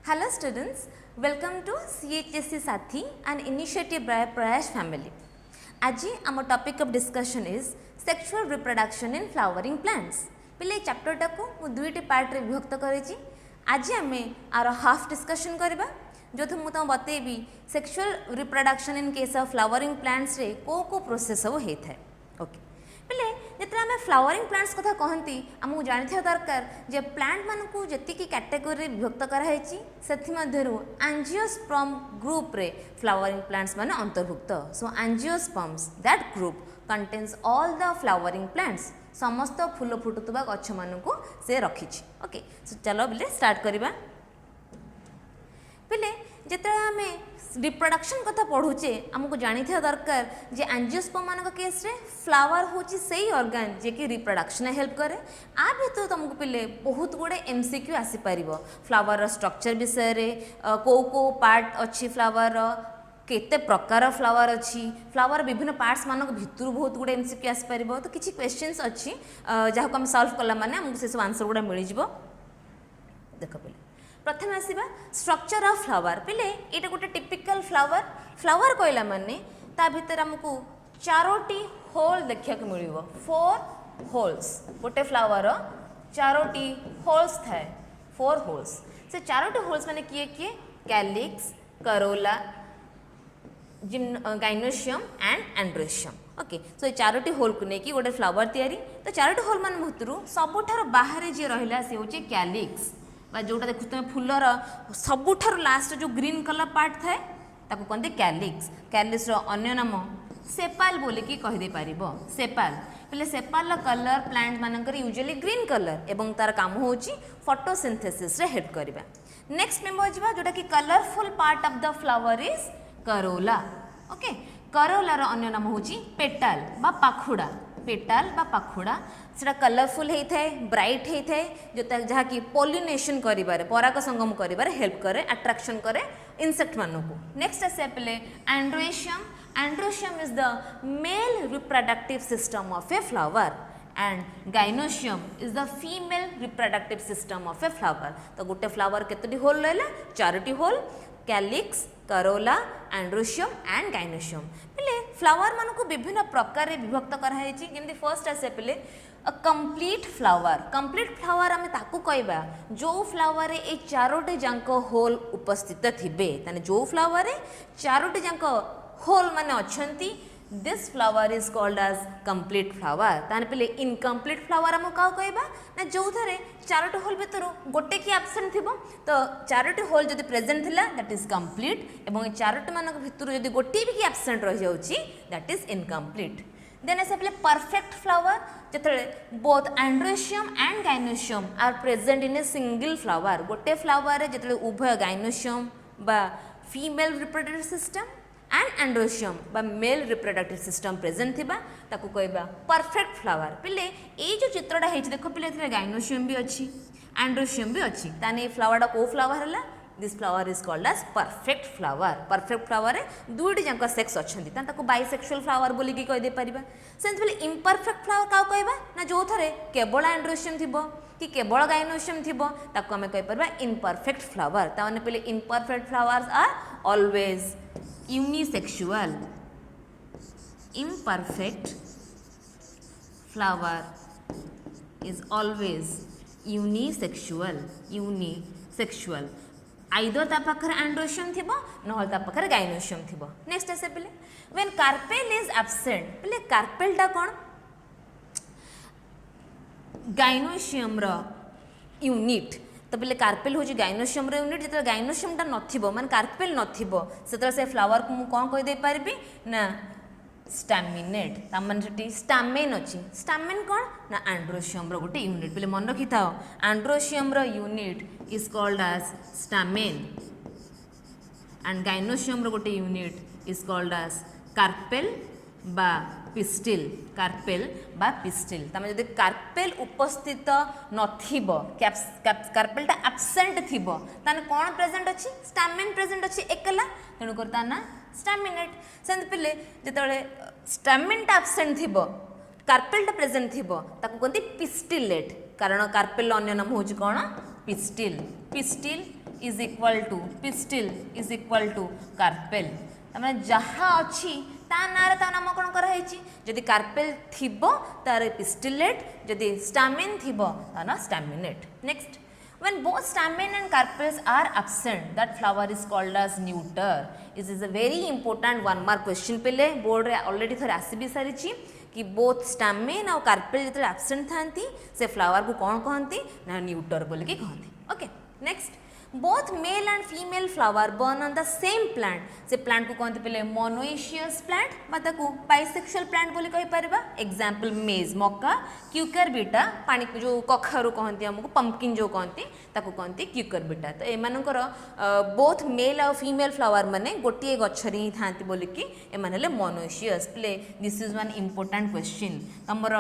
Hello students, welcome to CHSC Sathi, an initiative by Prayash family. Aji our topic of discussion is sexual reproduction in flowering plants. पिले chapter टाको मु दुईटी part रे विभक्त करेछि. आज आमे are half discussion करबा जो थु मु त बतेबी sexual reproduction in case of flowering plants रे को प्रोसेस सब हेइ थाए. ओके पिले जेतरा आमे फ्लावरिंग प्लांट्स कथा कहंती हमहु जानिथिया दरकार जे प्लांट मानकु जति की कैटेगरी विभक्त करा हेछि सेथि मध्यरु एंजियोस्पर्म ग्रुप रे फ्लावरिंग प्लांट्स माने अंतर्भुक्त. So angiosperms that group contains all the flowering plants समस्त फूल फुटुवा गछ मानकु से रखिछि. ओके सो चलो बिले स्टार्ट करबा. पिले जेतरा आमे रिप्रोडक्शन कथा पढ़ुचे आमको जानिथिया दरकार जे एंजियोस्पर्म मानक केस रे फ्लावर होची सेही ऑर्गन जे कि रिप्रोडक्शन हेल्प करे. आ भीतर तुमको पिले बहुत गुडे एमसीक्यू आसी परिबो फ्लावर रो स्ट्रक्चर विषय रे को पार्ट अछि फ्लावर रो केते प्रकार फ्लावर अच्छी फ्लावर विभिन्न पार्ट्स मानक भितर बहुत गुडे एमसीक्यू आसी परिबो. तो किछि क्वेश्चंस अच्छी जहाँ को हम सॉल्व कला माने हमको से सब आंसर गुडा मिल जिवो. देखो पिले प्रथम आसीबा स्ट्रक्चर ऑफ फ्लावर. पिले एटा गोटे टिपिकल फ्लावर कहला माने ता भीतर हमको चारोटी होल देखिया को मिलिबो. 4 होल्स गोटे फ्लावर चारोटी होल्स थाए. 4 होल्स से चारोटी होल्स माने किए किए calyx Corolla gynoecium and androecium. Okay so ये चारोटी होल को लेकिन गोटे फ्लावर तैयारी. तो चारोटी होल मान भीतर सबुठार बाहर जी रहा सी हूँ कैलिक्स जोटा देखु तुम फूलर सबुठार लास्ट जो ग्रीन कलर पार्ट थाए ताको कहते कैलिक्स. कैलिक्स अन्य नाम सेपाल बोलिकी कहीदे पार. सेपाल पहले सेपाल कलर प्लांट मानकर यूजुअली ग्रीन कलर एवं तार काम होची फोटोसिंथेसिस रे हेल्प करबा. नेक्स्ट मेंबर जिबा जोटा कि colourful part of the flower is corolla. Okay करोलार अन्य नाम होची पेटाल बा पाखुड़ा. पेटाल बा पाखुड़ा सेटा कलरफुल होता है ब्राइट होता है जो जहाँ कि पॉलिनेशन करिबारे पराग संगम करिबारे हेल्प करे अट्रैक्शन करे इंसेक्ट मानकु. नेक्स्ट आसे पहले androecium. Androecium is the male reproductive system of a flower and gynoecium is the female reproductive system of a flower. तो गोटे फ्लावर केतोटी होल रहला चारोटी whorl calyx corolla androecium and gynoecium. पहले फ्लावर मानक विभिन्न प्रकार विभक्त कराई. केमती फर्स्ट आसे पहले a complete flower. Complete flower आम ताकू कहबा जो फ्लावर ए चारोटी जांक होल उपस्थित थिबे ताने जो फ्लावर चारोटी जांक होल माने अछंती this flower is called as complete flower. ताने पहले इनकम्प्लीट फ्लावर आम क्या कहबा ना जो थारे चारोटी होल भीतर गोटे कि एब्सेंट थिबो. तो चारोटी होल जदि प्रेजेंट थिला दैट इज कंप्लीट एवं चारोटी मानक भीतर जदि गोटे भी एब्सेंट रहि जाउची दैट इज इनकम्प्लीट. देन ऐसे पहले परफेक्ट फ्लावर जेतले both androecium and gynoecium are present in a single flower. गोटे फ्लावर जेतले उभय गाइनोशियम बा female reproductive system and androecium बा मेल रिप्रोडक्टिव सिस्टम प्रेजेंट थिबा ताकू कहबा परफेक्ट फ्लावर. पिले ए जो चित्रटा हेछि देखो पिले एथरे गाइनोशियम भी अछि एंड्रोशियम भी अछि ताने फ्लावरटा को फ्लावर हला this flower is called as perfect flower. Perfect flower दुईटी जाक सेक्स अच्छी ताको बाइसेक्सुअल फ्लावर बोलिकी कह दे परिबा. सेंस पहले इम्परफेक्ट फ्लावर का कहबा ना जो थरे केवल एंड्रोशियम थिबो कि केवल गाइनोशियम थिबो ताको हमें कह परबा इम्परफेक्ट फ्लावर. ताने पहले imperfect flowers are always unisexual. imperfect flower is always unisexual. Either ता पाखर एंड्रोशियम थिबो नहल ता पाखर गाइनोशियम थिबो. नेक्स्ट आसे पहले व्हेन कार्पेल इज एब्सेंट. पहले कार्पेल टा कोन गाइनोशियम रो यूनिट. तो पहले कार्पेल हो गाइनोशियम रो यूनिट. जेते गाइनोशियम टा नथिबो माने कार्पेल नथिबो सेतर से फ्लावर को मु कोन कहि दे पारबी ना स्टामिनेट. तामन सेठी स्टामेन अछि. स्टामेन कोन ना एंड्रोशियम रो गोटे यूनिट. पहले मन रखि थाओ एंड्रोशियम रो unit is called as stamen and gynoecium रो गोटे unit is called as carpel बा पिस्टिल. कार्पेल बा पिस्टिल. तमे जदि कार्पेल उपस्थित नथिबो कार्पेल टा एब्सेंट थिबो ताने कोन प्रेजेंट अछि स्टामेन प्रेजेंट अछि एकला तेनु करता ना स्टामिनेट. सेंत पहले जेतले स्टामिन टा एब्सेंट थिबो कार्पेल टा प्रेजेंट थिबो ताको कहते पिस्टिलेट. कारण कार्पेल अन्य नाम होची कोन pistil. Pistil is equal to pistil is equal to carpel तमाने जहाँ अच्छी ता ना ता नामकरण कराई जदि कार्पेल थिबो तार पिस्टिलेट जदि स्टामिन थिबो ता ना स्टामिनेट next when both stamen and carpels are absent that flower is called as neuter this is a very important one mark question pele board रे already थरे आसी भी सारी कि both stamen और carpel जब absent थांती से flower को कौन कहती ना neuter बोले कि कहती okay next both male and female flower born on the same plant से plant को कहते पहले monoecious plant मतलब bisexual plant बोले कही परिबा example maize मक्का cucurbita पानी जो कखारु कहते हमको pumpkin जो कहते ताको कहते cucurbita तो एमानकर both male और female flower माने गोटिए गछरी ही थांती बोले कि एमानले monoecious play this is one important question हमर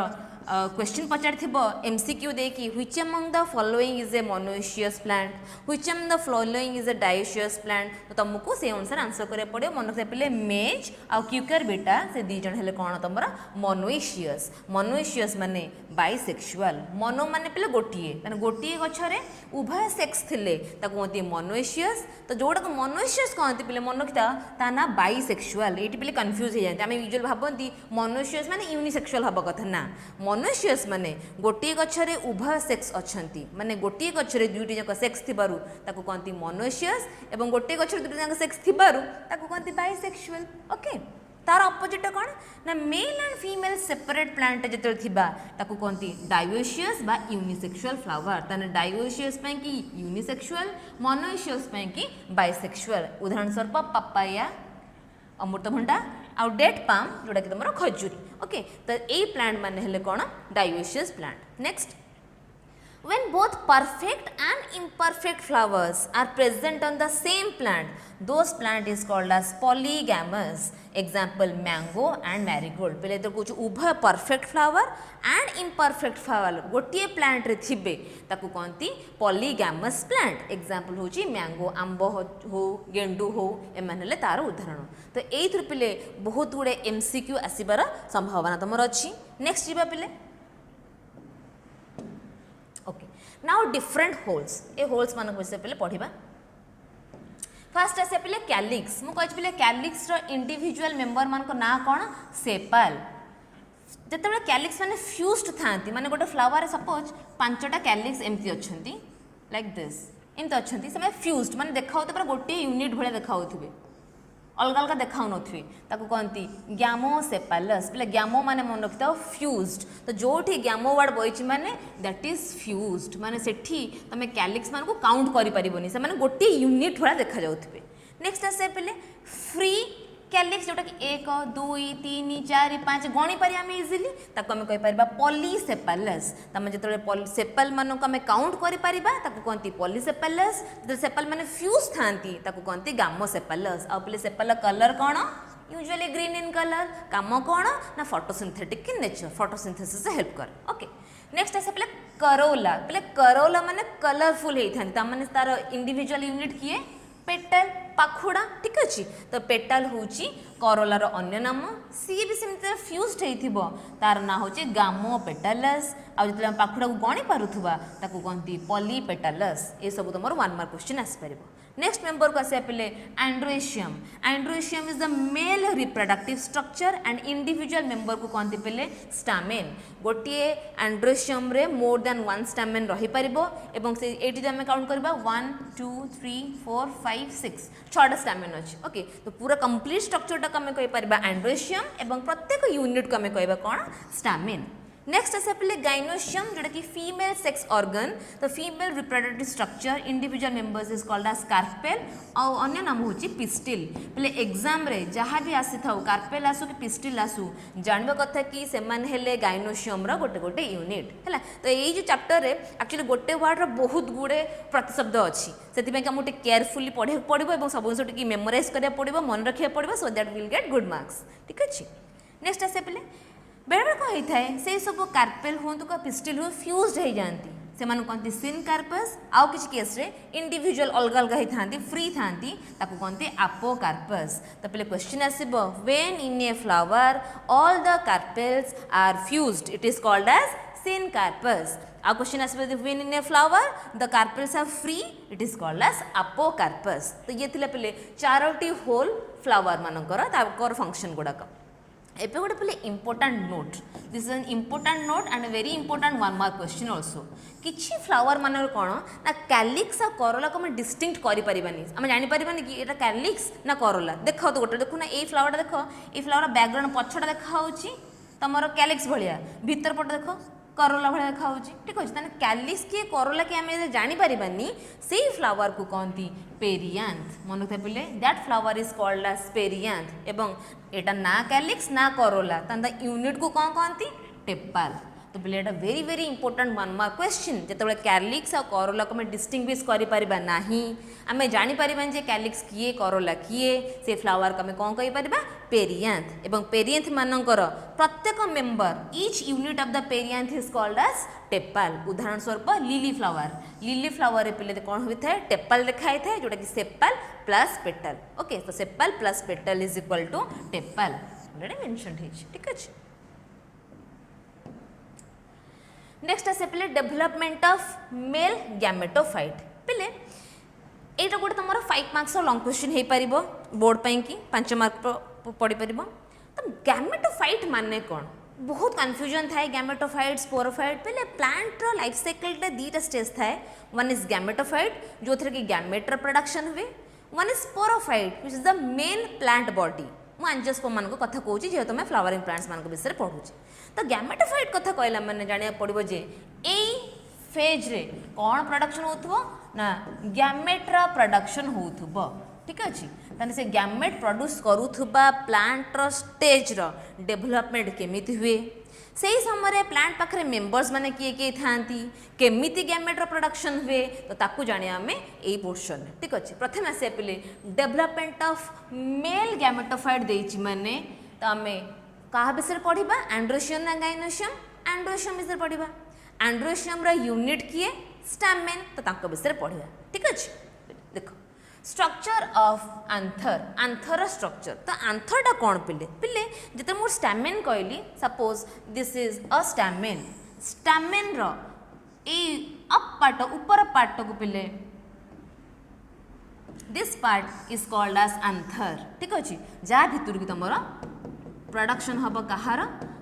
क्वेश्चन पचार थिबो एमसीक्यू दे कि which among the following is a monoecious plant which among the following is a dioecious plant तो तुमको से अनुसार आंसर करे पड़े मन रखते पले मेज आ क्यूकरबिटा से दी जण हेले कोन तमरा मोनोइशियस माने बाइसेक्सुअल मोनो माने पले गोटिए गछरे उभय सेक्स थिले ताको कहती मोनोइशियस तो जोडा को मोनोइशियस कहती पले मोनोकिता ता ना बाइसेक्सुअल एटी पले कंफ्यूज हो जाते आमे यूजुअल भाबंती मोनोइशियस माने यूनिसेक्सुअल हबा कथा ना मोनोइशियस माने गोटिए गछरे उभय सेक्स अछंती माने गोटिए गछरे दुईटी जक सेक्स थिबारु ताको कहती मोनोइशियस एवं गोटिए गछरे दुईटी जक सेक्स थिबारु ताको कहती बाइसेक्सुअल ओके तार अपोजिट कौन ना male and female separate plant जत थिबा ताको कहती डायोशियस बा यूनिसेक्सुअल फ्लावर ताने डायोशियस पे कि यूनिसेक्सुअल मोनोइशियस पे कि बाइसेक्सुअल उदाहरण स्वरूप पपाया अमृतभंडा आउ डेट पाम जोड़ा कि तुम खजूरी ओके तो ये प्लांट माने हेले कौन dioecious plant next when both perfect and imperfect flowers are present on the same plant those plant is called as polygamous example mango and marigold पहले तो कुछ उभय perfect flower and imperfect flower गोटिए plant रे थिबे ताकू कहती polygamous plant example होची mango आंबो हो गेंडू हो एमानले तार उदाहरण तो एई थ्रु पहले बहुत गुडे एमसीक्यू आसीबार संभावना तमर अछि नेक्स्ट जीवा पहले ओके नाउ डिफरेंट होल्स ए होल्स मान विषय पहले पढ़ा फास्ट आसे पहले कैलिक्स मु कहि पहले कैलिक्स रो इंडिविजुअल मेंबर मान को ना कौन सेपल जतबे कैलिक्स माने फ्यूज्ड थांती माने गोटे फ्लावर रे सपोज पांचटा कैलिक्स एमती अछंती लाइक दिस एमती अछंती से फ्यूज्ड माने देखाउ त पूरा गोटे यूनिट भले देखाउथिबे अलग अलग देखाऊ नथि ताको कहती ग्यामोसेपालस पहले ग्यामो माने मन रखिता फ्यूज्ड तो जोठी ग्यामो वर्ड बइछि माने दैट इज फ्यूज्ड माने सेठी तमे कैलिक्स मान को काउंट करि परिबोनी से माने गोटे यूनिट भला देखा जाउथिबे नेक्स्ट आसे पहले फ्री कैलिक्स जोटा कि 1 2 3 4 5 गणी पारि आमे इजीली ताको आमे कहि परिबा पॉलीसेपालस तमे जतले सेपल मानो को आमे काउंट करि परिबा ताको कहंती पॉलीसेपालस जते सेपल माने फ्यूज थांती ताको कहंती गामोसेपालस आ पले sepal colour cone usually green in colour काम कोन ना फोटोसिंथेटिक इन नेचर फोटोसिंथेसिस से हेल्प कर ओके नेक्स्ट आसे पले करोला माने कलरफुल हेई थांती ता माने तार इंडिविजुअल यूनिट किए पेटल पाखुड़ा ठीक अच्छे तो पेटल हूँ करोलार अन्य नाम सी भी सेमती फ्यूज्ड होइथिबो तार ना होचे गामो पेटलस आ जतले पाखुड़ा को गणी पारुथुबा ताको कहंती पॉलीपेटलस ए सब तुमर 1 मार्क क्वेश्चन आसी परिबो नेक्स्ट मेंबर को आसे पहले androecium is the male reproductive structure and individual member को कहते पहले स्टामेन गोटे एंड्रोशियम रे मोर देन 1 स्टामेन रही परिबो एवं से एटी जे हम काउंट करबा 1 2 3 4 5 6 6टा स्टामेन अछि ओके तो पूरा कंप्लीट स्ट्रक्चर टा हम कहि परिबा एंड्रोशियम एवं प्रत्येक यूनिट को हम कहबा कोन स्टामेन नेक्स्ट आसे पहले गाइनोशियम जोटा कि फीमेल सेक्स ऑर्गन तो female reproductive structure individual members is called as carpel और अन्य नाम होची पिस्टिल पहले एग्जाम रे जहाँ भी आसी थाउ कार्पेल आसु कि पिस्टिल आसु जानबा कथा कि सेमान हेले गाइनोशियम रो गोटे गोटे यूनिट हैला तो एई जो चैप्टर रे एक्चुअली गोटे वर्ड रो बहुत गुडे प्रतिशब्द अछि सेति पे हमटे केयरफुली पढे पड़िबो एवं सब जिंस टिकी मेमोराइज करिया पड़िबो मन रखिया पड़िबो so that will get good marks ठीक अछि नेक्स्ट आसे पहले बेले बेले कौन होता है से सब कार्पेल हूँ तो पिस्टिल हूँ फ्यूज्ड हो जाती से कहते सिन कार्पस आउ किसी केस रे इंडिविजुअल अलग अलग ही था फ्री था कहते आपोकार्पस तो पहले क्वेश्चन आसब when in a flower all the carpels are fused it is called as syncarpous आ क्वेश्चन आसबे when in a flower the carpels are free it is called as apocarpous. तो ये थिले पिले Charoti whole flower मानकर ताकर function गुड़ाक। एबे गोटे पिले important note, this is an important note and very important one mark question also. किछि फ्लावर मान कौन ना कैलिक्स आ करोला को हम डिस्टिंक्ट करि परिबानी, हम जानि परिबानी कि एटा कैलिक्स ना करोला। देखो तो गोटे देखो ना ए फ्लावरटा देखो, ए फ्लावर बैकग्राउंड पछटा देखा होची तमरो कैलिक्स भलिया, भीतर पट देखो करोला भलिया देखा होची। ठीक अछि, तने कैलिक्स के करोला के हम जानि परिबानी सेही फ्लावर को कहती पेरियांथ। मन रखते पिले that flower is called as perianth. एवं एटा ना कैलिक्स ना करोला तंदा यूनिट को कौन कहती टेपाल। तो पिले एटा very very important one mark question. जेतेबेले कैलिक्स और करोला को हम डिस्टिंग्विश करि परिबा नाही, आमे जानि परिबानी जे कैलिक्स किए करोला किए, से फ्लावर को हम कौन कहि परिबा पेरियांथ। एवं पेरियांथ मानकर प्रत्येक member each unit of the perianth is called as tepal. उदाहरण स्वरूप लिली फ्लावर, लिली फ्लावर रे पिले कौन होता है टेपाल लिखाई थाए जोटा कि सेपाल प्लस पेटल। ओके, तो sepal plus petal is equal to tepal already mention है। ठीक है, नेक्स्ट आसे पिले डेवलपमेंट ऑफ मेल गैमेटोफाइट। पिले एटा गोटे तुम 5 मार्क्स लॉन्ग क्वेश्चन हो पार बोर्ड पाई कि 5 मार्क पढ़ी पार। तो गैमेटोफाइट माने कौन बहुत कन्फ्यूजन थाए। गैमेटोफाइट स्पोरोफाइट पहले प्लांट रो लाइफ साइकिल रे दीटा स्टेज थाए। वन इज गैमेटोफाइट जो थे कि गैमेट प्रोडक्शन हुए, one is sporophyte which is the main plant body. मु एंजियोस्पर्म मान कथा कहूँ जेहेतु मैं फ्लावरिंग प्लांट्स मान विषय में पढ़ुची। तो गैमेटोफाइट कथा कहला मैंने जाना पड़ो जे एई फेज रे कौन प्रोडक्शन होथबो ना गैमेट्रा प्रोडक्शन होथबो। ठीक अच्छे, ताने से गैमेट प्रोड्यूस करुथबा प्लांट रो स्टेज रो डेवलपमेंट केमिति हुए, से ही समय प्लांट पाखरे मेंबर्स माने किए किए थांती, केमिति गैमेट रो प्रोडक्शन हुए, तो ताकू जाने आमे एई पोर्शन। ठीक अच्छे, प्रथम आसे पिले डेवलपमेंट ऑफ मेल गैमेटोफाइट देछि माने तो आमे कहा विषय पढ़ा एंड्रोशियम ना गाइनोशियम, एंड्रोशियम विषय पढ़ा। एंड्रोशियम रो यूनिट किए स्टैमेन, तो ताको विषय पढ़ा। ठीक अच्छे, देखो structure of anther, anther structure. तो आंथरटा कौन पिले पिले जिते मोर स्टैमेन कहली, suppose this is a stamen, stamen रो ए अप पार्ट ऊपर पार्ट को पिले this part is called as anther. ठीक अच्छे, जा भितर की तुम प्रोडक्शन हम कहार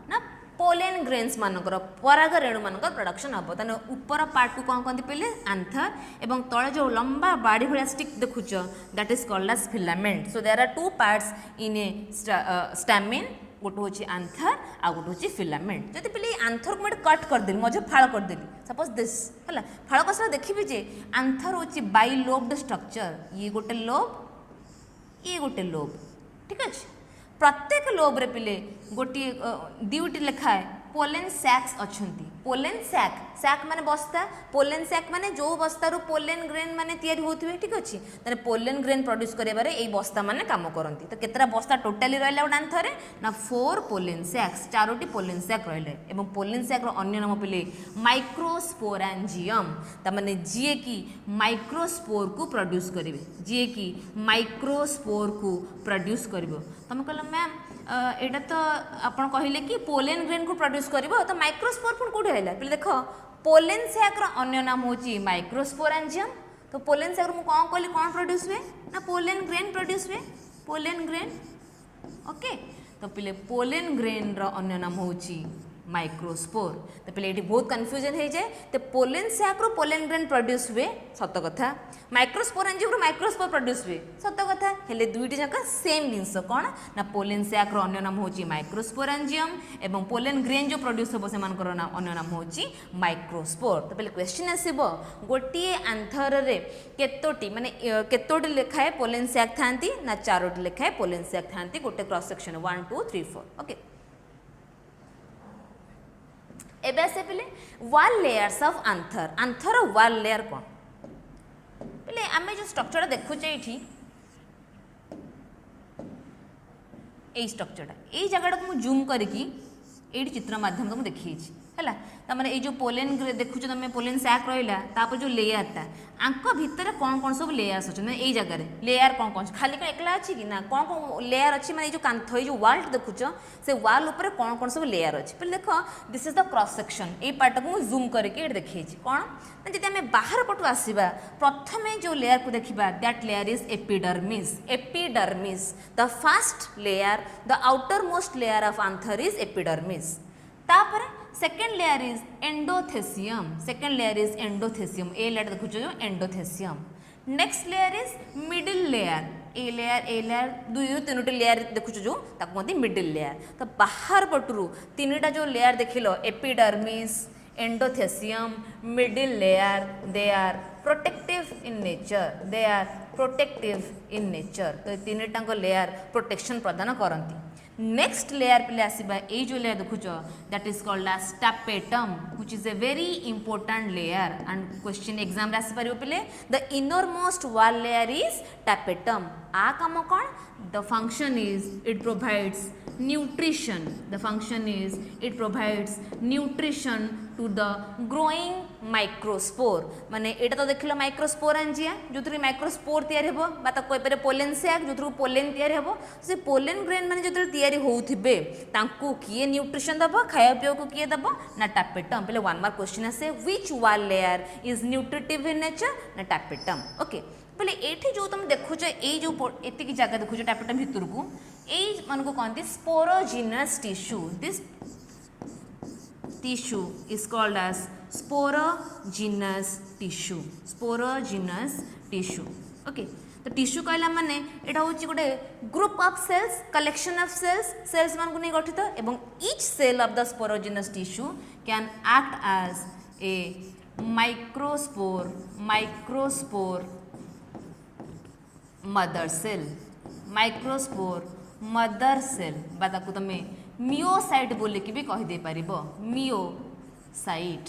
ना पोलेन ग्रेन्स मानकर पराग रेणु मानकर प्रोडक्शन हम। ताने ऊपर पार्ट को कौन कहते पहले आंथर, एवं तले जो लंबा बाड़ी भाया स्टिक देखुच that is called as filament. So there are 2 parts in a stamen, गोटे हूँ आंथर आ गोटे हूँ फिलामेंट। जब पहले आंथर को मैं कट करदेली मझे फाड़ करदेली सपोज दिस है फाड़ कसला देखी जे आंथर हूँ बाइलोब्ड स्ट्रक्चर, ये गोटे लोब ये गोटे लोब। ठीक अच्छे, प्रत्येक लोब रे पिले गोटे दुईटी लेखाए पोलेन सैक्स अच्छी। पोलेन सैक, सैक माने बस्ता, पोलेन सैक माने जो बस्तारू पोलेन ग्रेन माने तैयारी होथुवे। ठीक अच्छे, ताने पोलेन ग्रेन प्रोड्यूस करिबारे एई बस्ता माने काम करंती। तो केतरा बस्ता टोटाली रहला गोटे आंथर ना 4 पोलेन सैक्स, 4टी पोलेन सैक रहले। एवं पोलेन सैक रो अन्य नाम पिले माइक्रोस्पोरेंजियम, ता माने जे की माइक्रोस्पोर को प्रोड्यूस करिवे, जे की माइक्रोस्पोर को प्रोड्यूस करिवो। तमे कहला मैम एटा तो आपण कहले कि पोलेन ग्रेन को प्रोड्यूस करिवो, तो माइक्रोस्पोर पुन कोठी हैला पहिले देखो पोलेन सैक रो अन्य नाम होची माइक्रोस्पोरेंजियम। तो पोलेन सैक रो मु कोन कहली कोन प्रोड्यूस हुए ना पोलेन ग्रेन प्रोड्यूस हुए, पोलेन ग्रेन। ओके, तो पहिले पोलेन ग्रेन रो अन्य नाम होची माइक्रोस्पोर। तो पहले ये बहुत कन्फ्यूजन हो जाए। तो पोलेन सैक रो पोलेन ग्रेन प्रोड्यूस हुए सत कथा, माइक्रोस्पोरेंजियम रो माइक्रोस्पोर प्रोड्यूस हुए सत कथा, हेले दुईटी जाक सेम जिनस कौन ना पोलेन सैक रो अन्य नाम होची माइक्रोस्पोरेंजियम, एवं पोलेन ग्रेन जो प्रोड्यूस हो से अन्य नाम होची माइक्रोस्पोर। तो पहले क्वेश्चन आसीबो गोटे आंथर रे केतोटी माने केतोटी लेखाए पोलेन सैक थांती ना 4टी लेखाए पोलेन सैक थांती गोटे क्रॉस सेक्शन 1 2 3 4। ओके, एबे आसे पिले वाल लेयर्स ऑफ आंथर। आंथर वाल लेयर कौन पिले आमे जो स्ट्रक्चर देखुचे एठी ए स्ट्रक्चरटा ए जगह को जूम करके एठी चित्र माध्यम को देखिए है तमें ये जो पोलेन देखुच तुम पोलेन सैक रहा तापर जो लेयरटा आंक भितर कौन कौन सब लेयर्स अच्छे यही जगह लेयर कौन कौन खाली कौन एकला अच्छी कि ना कौन कौन लेयर अच्छी मैं जो कांथ जो वाल देखुच से वाल उपर कौन कौन सब लेयर अच्छे पे देख this is the cross section ये पार्ट को जूम करके देखी कौन जी आम बाहर पटू आसवा प्रथम जो लेयर को देखा that layer is epidermis epidermis the first layer the outer most layer of anther is epidermis तापर second layer is endothecium second layer is endothecium ए लेयर देखुच जो endothecium next layer is middle layer ए layer दुई रु तीन layer देखुच जो कहते मिडिल लेयर तो बाहर पटू तीनटा जो लेयर देखिल epidermis endothecium middle layer they are protective in nature they are protective in nature तो तीन टाक लेयर प्रोटेक्शन प्रदान करती नेक्स्ट लेयर पे आसवा ये जो लेयर देखुच that is called as tapetum which is a very important layer and question exam रे आसी परिबो पे the inner most wall layer is tapetum आ काम कौन the function is it provides nutrition the function is it provides nutrition to the growing microspore माने एटा तो देखिल माइक्रोस्पोर आंजिया जो माइक्रोस्पोर तैयारी हेबो बा त कोइ पारे पोलेन सैक जो पोलेन तैयारी हेबो से पोलेन ग्रेन माने जो तैयारी होउथिबे तांकू किए न्यूट्रिशन दबो खाया पियो को किए दबो ना टैपेटम पहले वन मार्क क्वेश्चन आसे which wall layer is nutritive in nature ना टैपेटम ओके पहले एठी जो तुम देखुछ ए जो एति की जगह देखुछ टैपेटम भितर को ए मन को कहते sporogenous tissue this tissue is called as sporogenous tissue sporogenous tissue okay तो टिश्यू कहला माने एटा होची गोटे group of cells collection of cells मान को नहीं गठित एवं each cell of the sporogenous tissue can act as a microspore mother cell बा ताकू तमे मियोसाइट बोल कि भी कहीदे पार मियोसाइट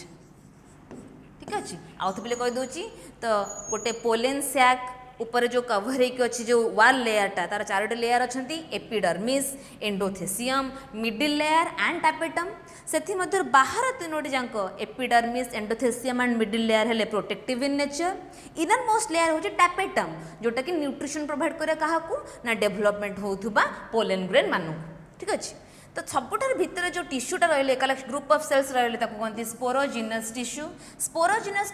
ठीक अच्छे आउ तो पे कहीदे तो गोटे पोलेन सैक ऊपर जो कवर होती जो वाल लेयरटा तार चारोटी लेयर अच्छा epidermis endothecium middle layer and tapetum से बाहर तीनोटी जाक epidermis endothecium and middle layer हेले protective in nature inner most layer हूँ टैपेटम जोटा कि न्यूट्रिशन प्रोवाइड करे क्या ना डेभलपमेंट होउथुबा पोलेन ग्रेन मानू ठीक अच्छे तो सबुठार भितर जो टिश्यूटा रही ग्रुप ऑफ सेल्स रही कहते स्पोरोजिनस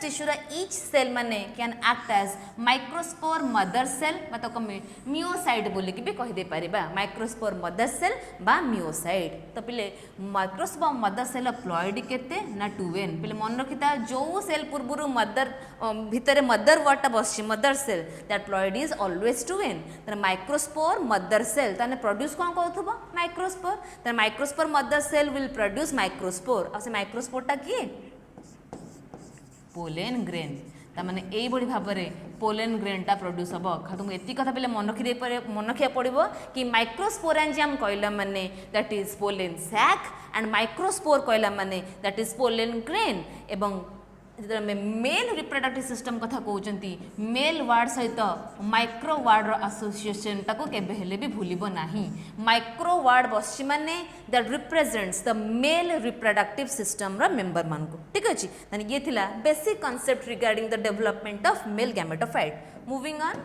टिश्यू ईच सेल माने can act as microspore mother cell meiocyte बोल भी कहीदे पार माइक्रोस्पोर मदर सेल बा मियोसाइट तो पे माइक्रोस्पोर मदर सेल प्लॉइड केते ना 2n पे मन रखिता जो सेल पूर्व मदर भितर मदर वर्डटा बस mother cell that ploid is always 2n microspore mother cell ताने प्रोड्यूस कौन करूथबो microspore microspore mother cell will produce microspore से माइक्रोस्पोरटा किए पोलेन ग्रेन तामाने एई बड़ी भाव में पोलेन ग्रेनटा प्रोड्यूस हम तुमको एति कथा पे मन रखा पड़ो कि माइक्रोस्पोरेंजियम कहला माने that is pollen sac and microspore कहला माने दैट इज पोलेन ग्रेन एवं मेल रिप्रोडक्टिव सिस्टम कथा कहते मेल वार्ड सहित माइक्रो वार्ड एसोसिएशन टाको केबे हेले भी भूलिबो नाही माइक्रो वार्ड बसी माने that represents the male reproductive system रा मेंबर मान को ठीक अछि यानी ये थिला basic concept regarding the development of male gametophyte moving on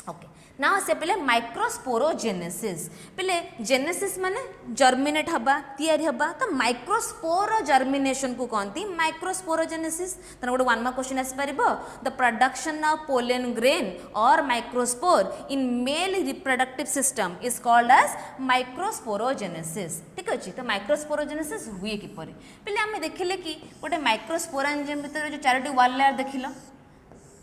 okay ना से पहले माइक्रोस्पोरोजेनेसिस पहले जेनेसिस माने जर्मिनेट हबा तैयारी हबा तो माइक्रोस्पोर जर्मिनेशन को कहती माइक्रोस्पोरोजेनेसिस तने गोटे वन मार्क क्वेश्चन आसी परिबो the production of pollen grain और microspore in male reproductive system is called as microsporogenesis ठीक अछि तो माइक्रोस्पोरोजेनेसिस हुए किपरि पहले आमे देखिले कि गोटे माइक्रोस्पोरेंजियम भीतर जो चारोटी वाल लेयर देखिलो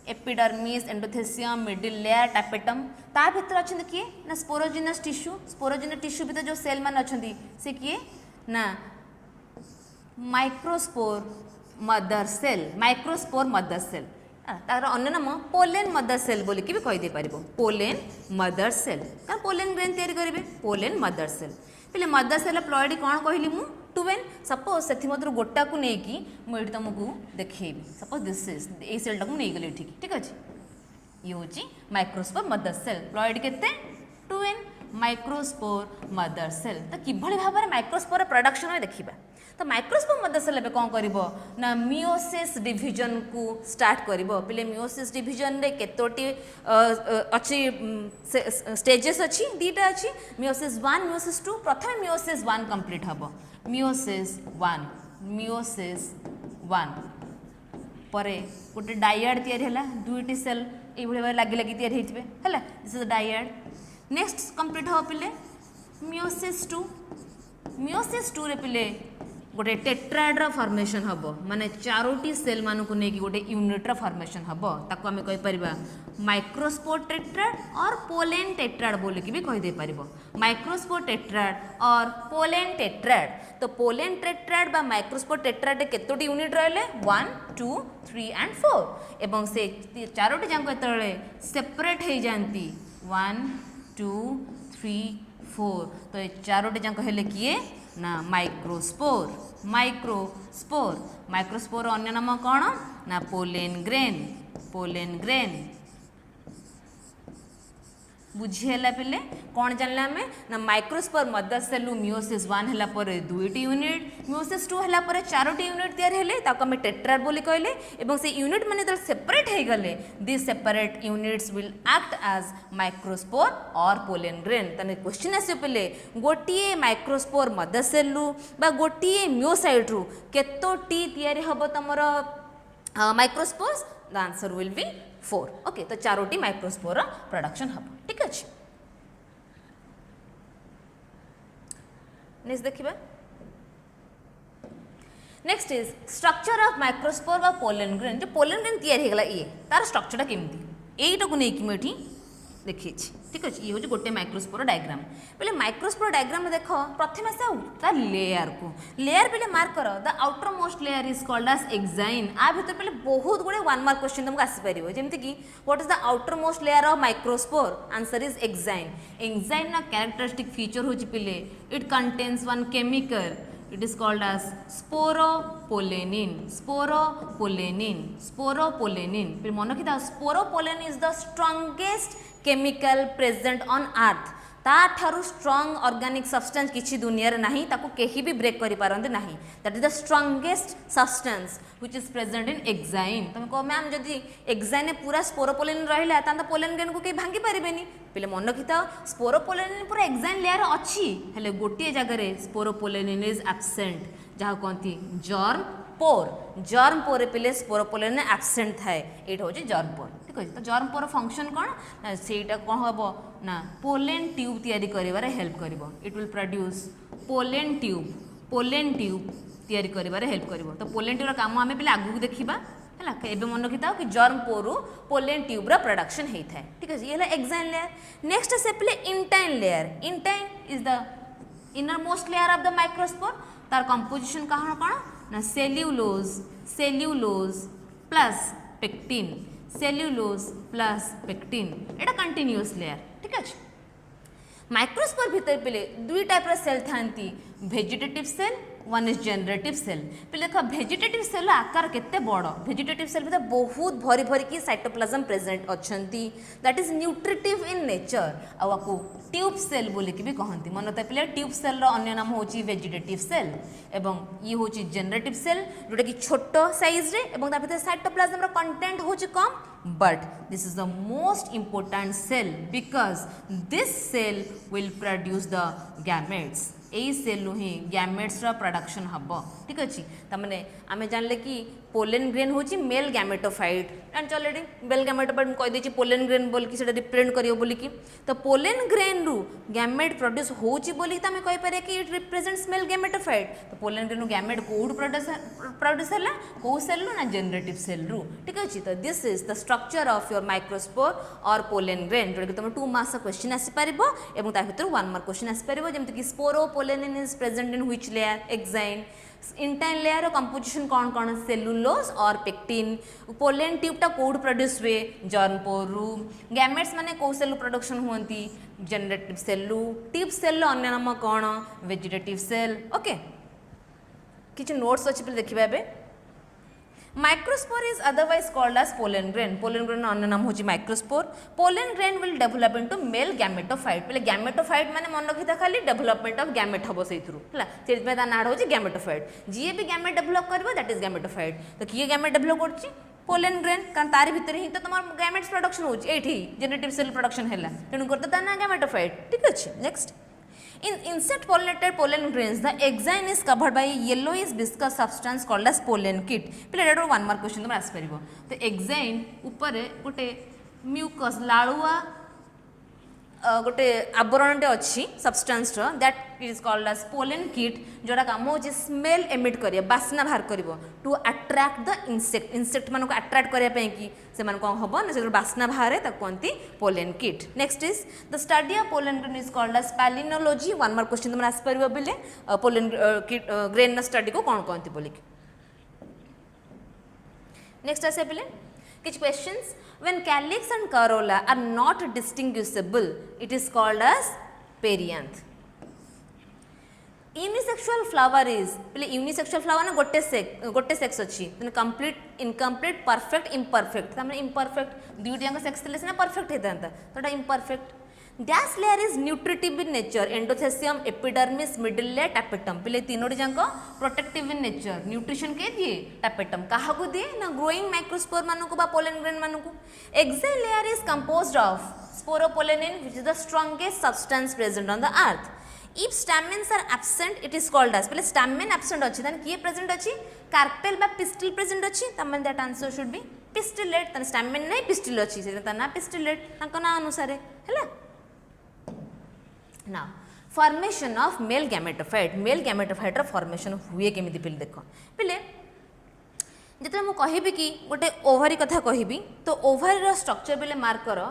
epidermis endothecium middle layer tapetum ता भीतर अच्छा किए ना स्पोरोजिनस टिश्यू भीतर जो सेल मान अच्छा से किए ना माइक्रोस्पोर मदर सेल तार अन्य नाम पोलेन मदर सेल बोल भी कहीदे पार पोलेन मदर सेल कारण पोलेन ग्रेन तैयारी करेंगे पोलेन मदर सेल पे मदर सेल प्लॉइड कौन कहली मु 2n सपोज से गोटा को लेकिन मुझे तुमको देखी सपोज दिस इज ये सेलटा को नहीं गली ठीक ठीक अच्छे ये हूँ माइक्रोस्पोर मदर सेल प्लॉइड केते 2n माइक्रोस्पोर मदर सेल तो किभଳି भाବରେ माइक्रोस्पोर प्रोडक्शन है देखिबा तो माइक्रोस्पोर मदर सेल एबे कोन करिवो ना मियोसिस डिवीजन को स्टार्ट करिवो पहिले मियोसिस डिवीजन रे केतोटी अछि स्टेजेस अछि दीटा अछि मियोसिस 1 मियोसिस 2 प्रथम मियोसिस 1 कंप्लीट हबो मियोसिस 1 परे गोटे डायड तैयारी हैला दुईटी सेल ए भले लागी लागी तैयारी हेतिबे हैला this is dyad next complete हो पिले मियोसिस 2 रे पिले गोटे टेट्राएड रो फॉर्मेशन हबो माने चारोटी सेल मानु को नेकी गोटे यूनिट रो फॉर्मेशन हबो ताको हमें कहि परिबा माइक्रोस्पोर टेट्राएड और पोलेन टेट्राएड बोले की भी कहि दे परिबो माइक्रोस्पोर टेट्राएड और पोलेन टेट्राएड तो पोलेन टेट्राएड बा माइक्रोस्पोर टेट्राएड केतोटी यूनिट रहले 1 2 3 एंड 4 एवं से चारोटी जांको एतळे सेपरेट हे जानती 1 2 3 4 तो ये चारोटी जांको हेले किए ना माइक्रोस्पोर अन्य नाम कौन ना पोलेन ग्रेन बुझीला पिले कौन जानले हमें ना माइक्रोस्पोर मदर सेल मियोसिस 1 हला परे दुईटी यूनिट मियोसिस 2 हला परे चारोटी यूनिट तैयार हेले ताको हमें टेट्राएड बोली कहले एवं से यूनिट माने जब सेपरेट हे गले this separate units will act as microspore और पोलेन ग्रेन तने क्वेश्चन आसे पिले गोटिए माइक्रोस्पोर मदर सेल बा गोटिए मियोसाइट रु केतोटी तैयारी हबो तमरो microspores the answer will be 4 okay तो चारोटी माइक्रोस्पोर प्रोडक्शन हम ठीक अच्छे नेक्स्ट देखिए next is structure of microspore व पोलेन ग्रेन जो पोलेन ग्रेन तैयारी हेगला ये तार स्ट्रक्चरटा केमती एटा को नेकी मेठी देखिए ठीक अच्छे ये हूँ गोटे माइक्रोस्पोर डायग्राम पहले माइक्रोस्पोर डायग्राम देख प्रथम आस तार लेयर को लेयर पहले मार्क कर the outer most layer is called as exine आ भीतर पहले बहुत गुड़े 1 मार्क क्वेश्चन तुमको आसीपर जमीन कि what is the outer most layer of microspore answer is exine ना कैरेक्टरिस्टिक फीचर हूँ पिले it contains one chemical it is called as sporopollenin फिर मन रखी था sporopollenin is the strongest chemical present on earth ता ठारू स्ट्रॉन्ग ऑर्गेनिक सब्सटेंस किसी दुनिया रे नहीं ताको केही भी ब्रेक करि पारंते नहीं that is the strongest substance which is present in exine तुम को मैम जदी एक्साइन में पूरा स्पोरोपोलेनिन रहिला ता पोलेन ग्रेन को के भांगी परिबेनी पहले मन रखिता स्पोरोपोलेनिन पूरा एक्साइन लेयर अछि हेले गोटिए जगह रे स्पोरोपोलेनिन इज एब्सेंट जहा कोंती जर्म पोर पिले स्पोरोपोलेनिन एब्सेंट थाए एटा होची जर्म पोर ठीक है तो जर्म पोर फंक्शन कौन सेटा कौन हम ना पोलेन ट्यूब तैयारी करिवारे हेल्प करिवो it will produce pollen tube तैयारी करिवारे हेल्प करिवो तो पोलेन ट्यूब काम आमे पहले आगु देखिबा हला एबे मन रखिता कि जर्म पोरु पोलेन ट्यूब रा प्रोडक्शन हेई थाए ठीक है ये हला एक्साइन लेयर नेक्स्ट से पहले intine is the inner most layer of the microspore तार कंपोजिशन कहां कौन ना सेल्यूलोज प्लस पेक्टिन एटा कंटिन्यूअस लेयर ठीक है माइक्रोस्पोर भीतर पहले दुई टाइप रा सेल थांती vegetative cell one is generative cell पहले देख वेजिटेटिव सेल आकार केते बड़ वेजिटेटिव सेल भीतर बहुत भरी भरी की साइटोप्लाज्म प्रेजेंट अछंती that is nutritive in nature आको ट्यूब सेल बोली की भी कहती मन तो पहले ट्यूब सेल रो अन्य नाम होची वेजिटेटिव सेल एवं ये होची जनरेटिव सेल जोटा कि छोट साइज रे एवं ता भीतर साइटोप्लाज्म रो कंटेंट होची कम but this is the most important cell because this cell will produce the gametes यही सेल ही गैमेट्स रा प्रोडक्शन हबो ठीक अछि त माने आमे जानले कि पोलेन ग्रेन होची male gametophyte and already male gametophyte कहि देछि पोलेन ग्रेन बोल कि सेटा रिप्रेजेंट करियो बोली कि तो पोलेन ग्रेन रु गैमेट प्रोड्यूस होची बोली त आमे कहि पारे कि इट रिप्रेजेंट्स मेल गैमेटोफाइट तो पोलेन ग्रेन रु गैमेट कोड प्रोड्यूस हला को सेल रु ना जनरेटिव सेल रु ठीक अछि तो this is the structure of your microspore और पोलेन ग्रेन जोटा कि तुम 2 मार्क्स क्वेश्चन आसी परिबो एवं ता भीतर 1 मार्क क्वेश्चन आसी परिबो जेमति कि sporopollenin is present in which layer exine intine layer composition कौन कौन सेलुलोज और पेक्टिन पोलेन ट्यूबटा कोड प्रोड्यूस हुए जर्म पोरु गैमेट्स माने को सेल प्रोडक्शन होती जनरेटिव सेलु ट्यूब सेल अन्य नाम कौन वेजिटेटिव सेल ओके किछि नोट्स अछि पे देखिबा बे Microspore is otherwise called as pollen grain. Pollen grain अन्य नाम होची microspore. Pollen grain will develop into male gametophyte. पहले gametophyte माने मन रखिता खाली development of gamete हबो सेई थ्रू हला सेज में ता नाम होची gametophyte. जीए भी gamete develop करबो that is gametophyte. तो किए gamete develop करची pollen grain कारण तार भीतर ही तो तमार gametes production होची एठी generative cell production हैला तेनु करता ता ना gametophyte. ठीक अछि. Next In insect pollinated pollen grains, the exine is covered by a yellowish viscous substance called as pollen kit. पहले एटा one mark question तुम आस परिबो. तो exine ऊपर गोटे mucus लाळुआ गोटे आवरणटे अच्छी substance that is called as pollen kit जोड़ा काम हो स्मेल एमिट करिया बास्ना बाहर करिवो टू अट्रैक्ट द इंसेक्ट मानको अट्रैक्ट करिया पई कि से मान कोन हबो न से बास्ना बाहर त कोंती pollen kit. Next is the study of pollen grain is called as palynology. One mark question तुम आस परिबो बिले पोलेन किट ग्रेन स्टडी को कोन कोंती बोली. नेक्स्ट आसे बिले किछ questions. When calyx and corolla are not distinguishable, it is called as perianth. Unisexual flower is पहले unisexual flower ना गोटे सेक्स अच्छी complete incomplete perfect imperfect तामने imperfect दुईटी जांको सेक्स थले सिना perfect हेता तो टा imperfect. Dash layer is nutritive in nature. Endothecium, epidermis, middle layer, tapetum. पहले तीनोटी जांको protective in nature. Nutrition के दिए tapetum. कहाँ को दिए ना growing microspore मानों को बा pollen grain मानों को. Exhale layer is composed of sporopollenin, which is the strongest substance present on the earth. If stamens are absent, it is called as पहले stamen absent अच्छी तन किए present अच्छी carpel बा pistil present अच्छी तमन that answer should be pistillate. तन stamen नहीं pistil अच्छी से तन ना pistillate तन को ना अनुसारे है ना. फॉर्मेशन ऑफ मेल गैमेटोफाइट रो फॉर्मेशन हुए केमिति पिल देखो पिले जते मु कहिबी कि गोटे ओवरी कथा कहिबी तो ओवरी रो स्ट्रक्चर पिले मार्क करो.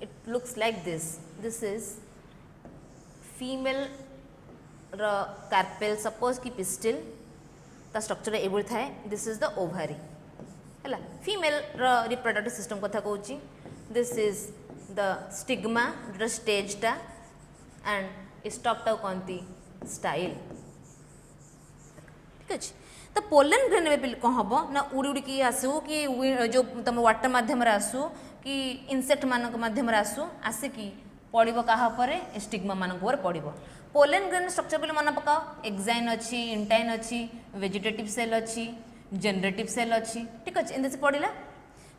It looks like this is female रो कार्पेल सपोज कि पिस्टिल ता स्ट्रक्चर एबुल थाए. दिस इज द ओवरी हला फीमेल रो रिप्रोडक्टिव सिस्टम कथा कहूची. दिस इज द स्टिग्मा जो स्टेज टा एंड स्टॉप टाउ कौनती स्टाइल. ठीक अच्छे. तो पोलन ग्रेन में कौन हम ना उड़ी उड़ी की आसू कि जो तुम वाटर मध्यम आसू कि इनसेक्ट मान मध्यम आसू आसिकी पड़ो क्या स्टिग्मा मान पड़ो. पोलन ग्रेन स्ट्रक्चर बोले मन पकाओ. एक्साइन अच्छी, इंटाइन अच्छी, वेजिटेटिव सेल अच्छी, जेनरेटिव सेल अच्छी. ठीक अच्छे. एमती से पड़ा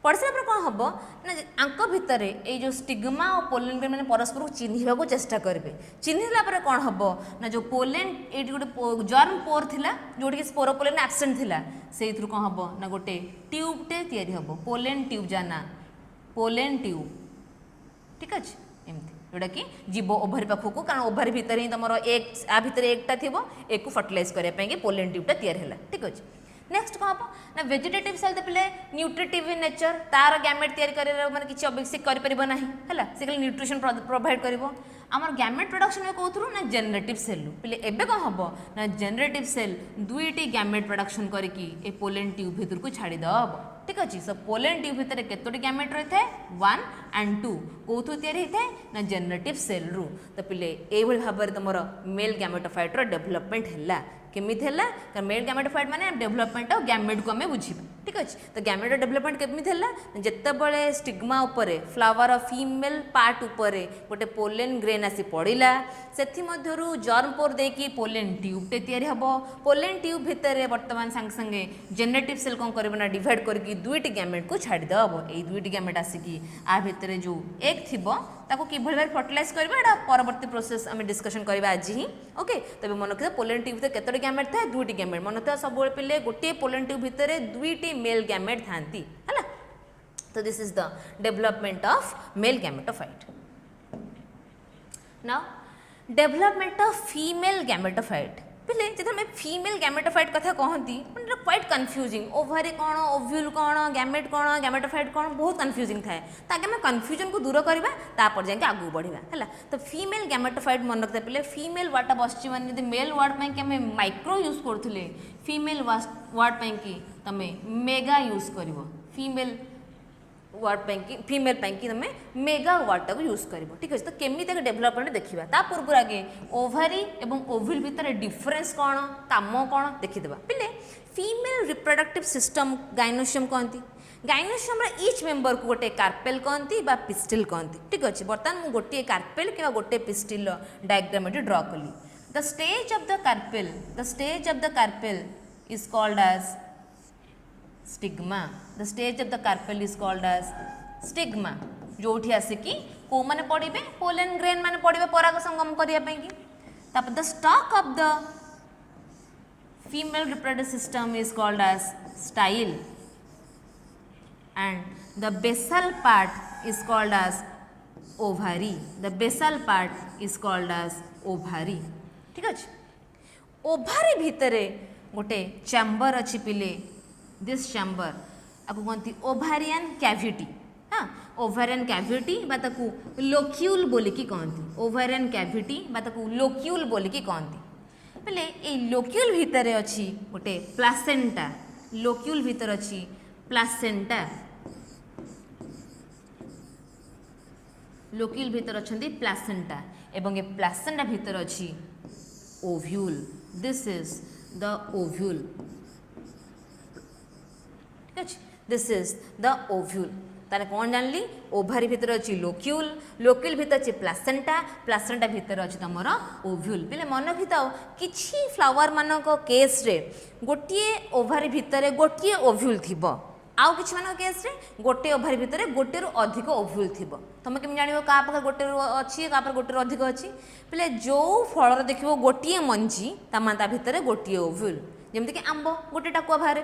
पढ़ सारा कौन हम ना आंक भितर ये जो स्टिग्मा और पोलेन ग्रेन मैंने परस्पर को चिन्हवा चेष्टा करेंगे. चिन्हला कौन हम ना जो पोलेन ये गोटे जर्म पोर थिला जोटी स्पोरोपोलेन एब्सेंट थिला से कौन हम ना गोटे ट्यूबटे तैयारी हम पोलेन ट्यूब जाना पोलेन ट्यूब. ठीक अच्छे. एमती जोटा कि जीव ओभरी पाखक कारण ओभरी भितर ही तुम एक आ भितर एकटा थी एक को फर्टिलाइज करने पोलेन ट्यूबटा तैयारी है. ठीक अच्छे. नेक्स्ट कौन हम ना वेजिटेटिव सेल तो पहले न्यूट्रिटिव इन नेचर तार गैमेट तैयारी कर माने किसी अभिषेक कर परिबो नाही हैला से खाली न्यूट्रिशन प्रोवाइड करिवो. आमर गैमेट प्रोडक्शन में कहथुरु ना जेनरेटिव सेल पहले एबे कौन हम ना जेनरेटिव सेल दुईटी गैमेट प्रोडक्शन करके ए पोलेन ट्यूब भीतर को छाड़ी दब. ठीक अच्छे. सो पोलेन ट्यूब भितर केतोटी गैमेट रही है 1 and 2 कौथु तैयारी होता है ना जेनरेटिव सेल रु. तो पहले ये भाव में तुम मेल गैमेटोफाइट रो डेवलपमेंट है केमिति है कारण मेल गैमेटोफाइट माने डेवलपमेंट ऑफ गैमेट को हमें बुझीबा. ठीक अच्छे. तो गैमेट डेवलपमेंट केमिति है जेतेबेले स्टिग्मा उपरे फ्लावर फीमेल पार्ट उपरे गोटे पोलेन ग्रेन आसी पड़िला सेथि मध्यरु जर्म पोर देकी पोलेन ट्यूबटे तैयारी हबो. पोलेन ट्यूब भितर वर्तमान संगे संगे जेनेटिव सेल कौन करबो ना डिवाइड करके दुईटी गैमेट को छाड़ी दबो. ए दुईटी गैमेट आसिकी आ भितर जो एक थिबो ताको किभଳି भाबे फर्टिलाइज करबा एटा परवर्ती प्रोसेस हम डिस्कशन करबा आज ही. ओके. तबे मन रखियो पोलेन ट्यूब भितर केतोटी गैमेट थाए दुईटी गैमेट मन रखियो सब पिले गोटे पोलेन ट्यूब भितर दुईटी मेल गैमेट थांती हैला. तो this is the development of male gametophyte. Now development of female gametophyte पहले जो मैं फीमेल गैमेटोफाइट कथा कहती क्वाइट कन्फ्यूजिंग ओवरी कौन ओव्यूल कौन गैमेट कौन गैमेटोफाइट कौन बहुत कन्फ्यूजिंग थाए. ताकि आम कन्फ्यूजन को दूर करवा तापर जाके आगू बढ़ा है. तो फीमेल गैमेटोफाइट मन रखते पहले फीमेल वार्डटा बस मैंने मेल वार्ड में आम माइक्रो यूज करूँ फीमेल वार्ड कि तुम मेगा यूज कर female word panky female panky तुम मेगा वर्ड टाक यूज कर ठीक अच्छे। तो केमी डेभलपमेंट देखा ता पूर्व आगे ओभारी और ओव्यूल भितर डिफरेन्स कौन काम कौन देखीदे पे फीमेल रिप्रोडक्टिव सिस्टम गाइनोसियम कहती गाइनोसियम इच मेंबर को गोटे कार्पेल कहती पिस्टिल कहती ठीक अच्छे। बर्तमान मुझे गोटे कार्पेल कि गोटे पिस्टिल डायग्राम ये ड्र कली। The stage of the carpel is called as stigma. The stage of the carpel is called as stigma जोठी आसिकी को माने पड़िबे पोलन ग्रेन माने पड़िबे पराग संगम करिया पई की। तापर the stalk of the female reproductive system is called as style and the basal part is called as ovary. The basal part is called as ovary. ठीक अच्छे। ओभारी भितरे गोटे चैम्बर अच्छी पिले दिस चैम्बर आपको कहती ओभारियन कैविटी। हाँ ओभारियन cavity बा ताकू लोक्यूल बोलिकी कहती ओभारियन कैविटी बा ताकू लोक्यूल बोलिकी कहती पहले ये लोक्यूल भितरे अच्छी गोटे प्लासेंटा लोक्यूल भितर अच्छी प्लासेंटा लोक्यूल भितर अच्छी प्लासेंटा एवं ये प्लासेंटा भितर अच्छी ovule. This is the ovule ठीक अच्छे। दिस इज द ओव्यूल ताने कौन जानली ओभारी भितर अच्छी लोक्यूल लोक्यूल भितर अच्छी प्लासेंटा प्लासेंटा भितर अच्छी तुम ओव्यूल पे मन भिताओ किछि फ्लावर मानक केस रे गोटे ओभारी भितर गोटे ओव्यूल थिबो आउ किछि मानक केस रे गोटे ओभारी भितर गोटे रु अधिक ओव्यूल थिबो। तुम केम जानिबो का पाखे गोटे रु अछि का पाखे गोटे रु अधिक अछि पे जो फल देखिबो गोटे मंजी ता भितर गोटे ओव्यूल जेमति कि आंबो गोटे टाकुआ बाहर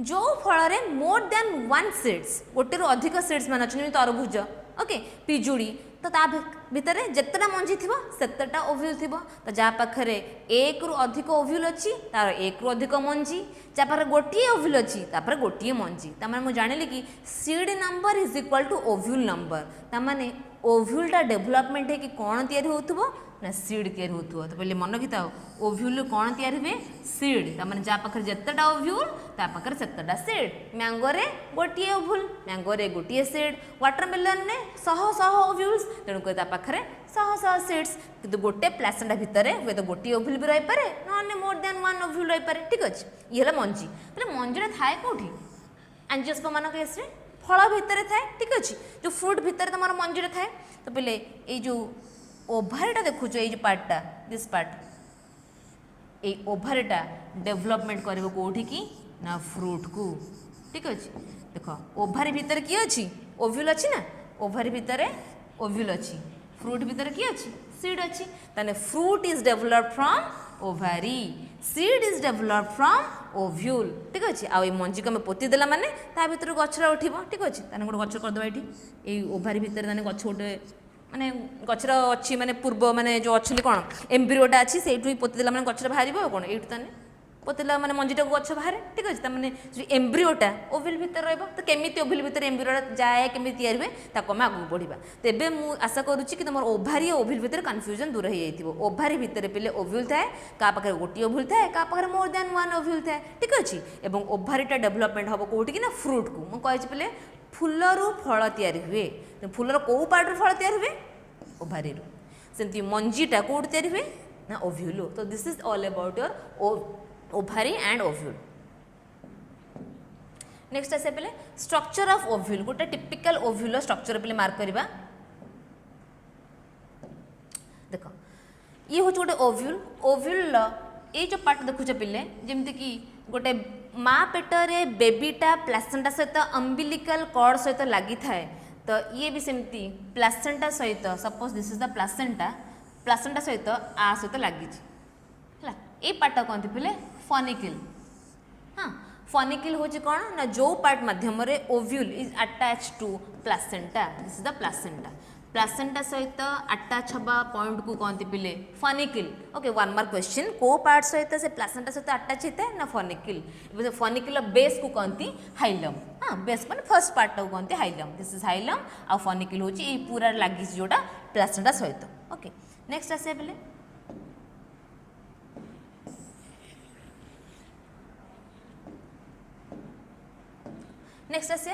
जो फल रे मोर देन वन सीड्स गोटे रु अधिक सीड्स मान अछि तरबुज ओके पिजुड़ी तो ता भितर जितेटा मंजी थी सेतेटा ओव्यूल थी। तो जहाँ पाखे एक रु अधिक ओव्यूल अच्छी तार एक रु अधिक मंजी जहाँ पाखे गोटे ओव्यूल अच्छी तापर गोटे मंजी तार मुझे जानिली कि seed number is equal to ovule number तार ओव्यूलटा डेभलपमेंट है कि कौन तैयारी होथुबो ना सीड तैयारी होथुबो। तो पहले मन रखिथाओ ओव्यूल कौन तैयारी हुए सीड तार जहाँ पाखे जितेटा ओव्यूल ता पाखे सेतेटा सीड। मैंगो रे गोटे ओव्यूल मैंगो रे गोटे सीड वाटरमेलन ने शह शह ओव्यूल्स तेणुक पाखे शह शह सीड्स किंतु गोटे प्लासेंटा भितर हुए तो गोटे ओव्यूल भी रही पारे ना मोर देन वन ओव्यूल रही पारे ठीक अच्छे। ये है मंजी पे मंजीटा थाए कौटी एंजियोस्पर्म मान केस फल भितर थाए ठीक अच्छे जो फ्रूट भितर तुम मंजीटा थाए। तो पहले ये जो ओभारीटा देखुच ये पार्टा दिस पार्ट ये ओभारीटा डेभलपमेंट कर कौटी की ना फ्रूट को ठीक अच्छे। देख ओभारी भितर किए अच्छी ओव्यूल अच्छी ना ओभारी भितर ओव्यूल अच्छी फ्रूट भितर किए अच्छी सीड अच्छी ताने fruit is developed from ovary seed is developed from ovule ठीक अच्छे। आ मंजी को आम पोतीदेला माने ता भितर गछरा उठिबो ठीक अच्छे ताने गोटे गछ करदेबा ये ओभारी भितर ताने गछ गोटे माने गछर अच्छी माने पूर्व माने जो अच्छी कौन एम्ब्रियोटा अच्छी से पोतीदेला माने गछर बाहर कौन ये ताने पोतेला माने मंजीटा को गछ बाहर ठीक अच्छे ताने जो एम्ब्रियोटा ओव्यूल भितर रहिबो। तो केमिति ओव्यूल भितर एम्ब्रियोटा जाए केमिति तैयारी हुए ताको आम आगू बढ़िबा। तेबे मु आशा करूची कि तुम ओभारी और ओव्यूल भितर कन्फ्यूजन दूर हो जाइथिबो। ओभारी भितर पेले ओव्यूल थाए का पाखे गोटे ओव्यूल थाए का पाखे मोर देन वन ओव्यूल थाए ठीक अच्छे। एवं ओभारीटा डेभलपमेंट हम कौटी कि ना फ्रूट को मु कहि पेले फुलरू फल तैयारी हुए फुलर को पार्ट फल तैयारी हुए ओभारी सेमती मंजीटा कौट तैयारी हुए ना ओव्यूल। तो this is all about your ovary and ovule. Next आसे पे स्ट्रक्चर ऑफ ओव्यूल गोटे टिपिकल ओव्यूल स्ट्रक्चर पे मार्क करवा। देख ये हूँ गोटे ओव्यूल ओव्यूल ये जो पार्ट देखुच पिले जमती कि गोटे माँ पेटरे बेबीटा प्लासेंटा सहित अम्बिलिकल कॉर्ड सहित लगी थाए। तो ये भी सेमती प्लासेंटा सहित suppose this is the placenta सहित आ सहित लगी ये पार्ट कहते पे फनिकल। हाँ फनिकल हूँ कौन ना जो पार्ट मध्यम ovule is attach to placenta this is the placenta placenta सहित अटैच हवा पॉइंट को कहते पिले funicle. Okay one mark question को पार्ट सहित से प्लासेंटा सहित अटैच होता है ना फनिकल फनिकल बेस को कहती हाइलम। हाँ बेस मैंने फर्स्ट पार्ट को कहते हाइलम दिस इज हाइलम आ फनिकल हूँ पूरा लगी जोटा प्लासेंटा सहित। ओके नेक्स्ट आसे पे नेक्स्ट आसे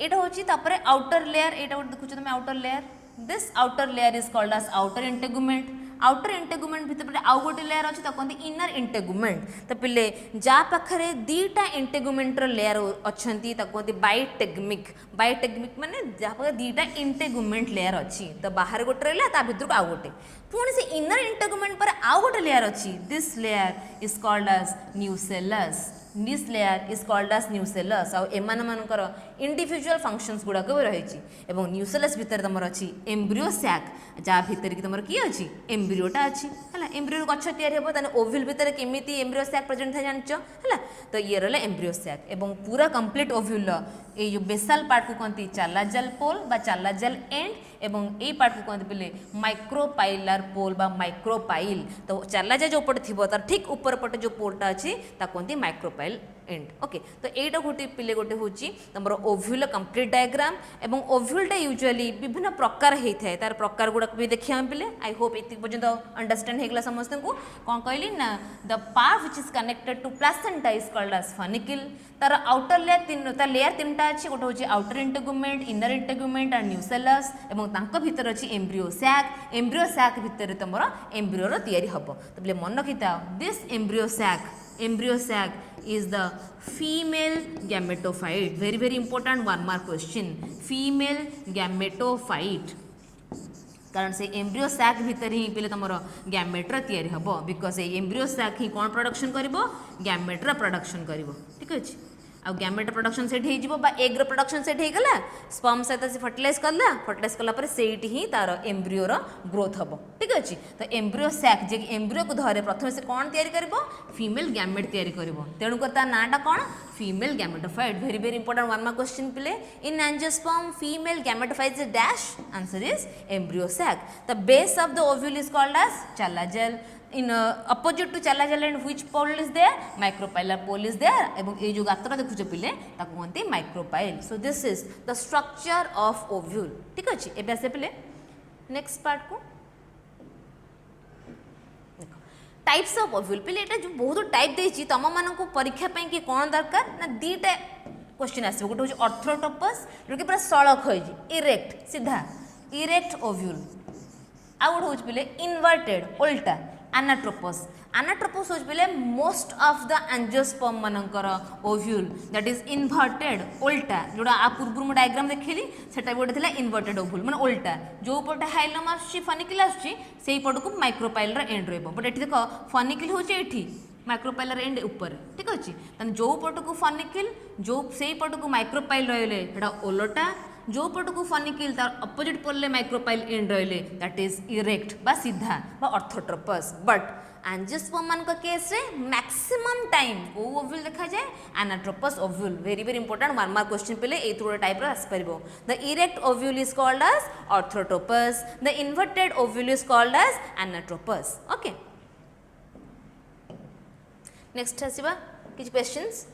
एटा होची तापरे आउटर लेयर एटा गोटे देखुछ तुम outer layer this outer layer is called as outer integument outer integument भितर आउ गोटे लेयर अच्छी कहते इनर इंटेगुमेंट तो पिले जा पाखे दीटा इंटेगुमेंटर लेयर अच्छा कहते बायोटेगमिक माने जहाँ दीटा इंटेगुमेंट लेयर अच्छी तो बाहर गोटे रहा भितर को आउ गोटे पुणी से इनर इंटेगुमेंट पर आउ गोटे लेयर अच्छी this layer is called as nucellus this layer is called as nucellus आउ एमान मानकर इंडिविजुअल फंक्शंस गुड़ाक भी रही एवं न्यूसेलस भितर तुम अच्छी एम्ब्रियो सैक जहाँ भितर कि तुम किए अच्छी एम्ब्रियोटा अच्छी है एम्ब्रियो गछ तैयारी हे ताने ओव्यूल भितर केमिति एम्ब्रियो सैक प्रेजेंट था जानच है तो ये रहा एम्ब्रियो सैक एवं पूरा कंप्लीट ओव्यूल ये जो बेसाल पार्ट को कहते चालाजल पोल बा चालाजल एंड एवं ए पार्ट को कहते बोले माइक्रोपाइलर पोल बा माइक्रोपाइल तो चालाजा जो पटे थी तार ठीक ऊपर पटे जो पोलटा अच्छी कहते माइक्रोपाइल एंड ओके तो यहीटा गोटे पिले गोटे हूँ तुम ओव्यूल कंप्लीट डायग्राम एवं ओव्यूलटा यूजुअली विभिन्न प्रकार होता है तार प्रकार गुड़ाक भी देखिए पिले आई होप ये पर्यटन अंडरस्टैंड होगा समस्त को कौन कहली ना the part which is connected to placenta is called as funicle तार आउटर लेयर तीन टा अच्छी गोटे हूँ outer integument inner integument and nucellus एवं तांको भितर अच्छी एम्ब्रियो सैक भितर तुम एम्ब्रियोर तैयारी हम तो बोले मन रखिथा this embryo sac is the female gametophyte very important 1 mark question female gametophyte कारण से एम्ब्रियो सैक भितर ही पहले तुम गैमेट्र तैयारी हम बिकज ए एम्ब्रियो सैक ही कौन प्रोडक्शन कर गैमेट्र प्रोडक्शन कर ठीक अच्छे आ गैमेट्र प्रोडक्शन सेट हो एग्र प्रोडक्शन सेट होगला स्पर्म सहित से फर्टिलाइज कला से ही तार एम्ब्रियोर ग्रोथ हम ठीक अच्छे तो एम्ब्रियो सैक जे एम्ब्रियो को धरे प्रथम से कौन तैयारी कर फीमेल गैमेट तैयारी कर तेणुक नाटा कौन female gametophyte very important 1 mark question पिले in angiosperm female gametophyte is dash answer is embryo sac the base of the ovule is called as chalazal in opposite to chalazal and which pole is there micropylar pole is there एवं ये जो गात्र देखुछ पिले ताको कहते micropyle so this is the structure of ovule ठीक अछि एबे आसे पिले नेक्स्ट पार्ट को देखो टाइप्स ऑफ ओव्यूल पिले एटा जो बहुत टाइप देछि तम मानन को परीक्षा पई कि कोन दरकार ना दीटा क्वेश्चन आसे गोटे होछ ऑर्थोटोपस जो कि पूरा सळख होई इरेक्ट सीधा इरेक्ट ओव्यूल आ गोटे होछ पिले इन्वर्टेड उल्टा Anatropous होच पिले मोस्ट ऑफ द एंजियोस्पर्म मानकर ओव्यूल दैट इज इन्वर्टेड उल्टा जोड़ा आ पूर्व मु डायग्राम देखिली सेटा गोटे थिला इन्वर्टेड ओव्यूल माने उल्टा जो पटे हाइलम आछी फनिकल आछी सेही पट को माइक्रोपाइलर एंड रहबो बट एठी देखो फनिकल होचे एठी माइक्रोपाइलर एंड ऊपर ठीक अछि तने जो पट को फनिकल जो सेही पट को माइक्रोपाइल रहले एटा ओलोटा जो पट को फनिकल तार अपोजिट पोल माइक्रोपाइल एंड रहिले दैट इज इरेक्ट बा सीधा बा ऑर्थोट्रोपस बट एंजियोस्पर्म मान का केस रे मैक्सिमम टाइम को ओव्यूल देखा जाए anatropous ovule very important 1 mark question पिले ए थोड़ा टाइप रो आस परबो the erect ovule is called as orthotropous the inverted ovule is called as anatropous okay next आसीबा किछ क्वेश्चंस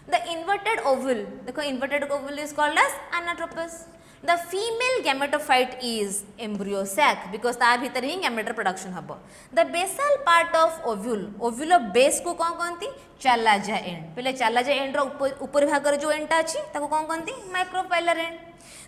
The inverted ovule, देखो inverted ovule is called as anatropous. The female gametophyte is embryo sac because ता भीतर ही gameter production हबो. The basal part of ovule, ovule base को कौन कहती चालाजा end. पहले चालाजा end रो ऊपर भाग जो end टा अछि ताको कौन कहती micropylar end.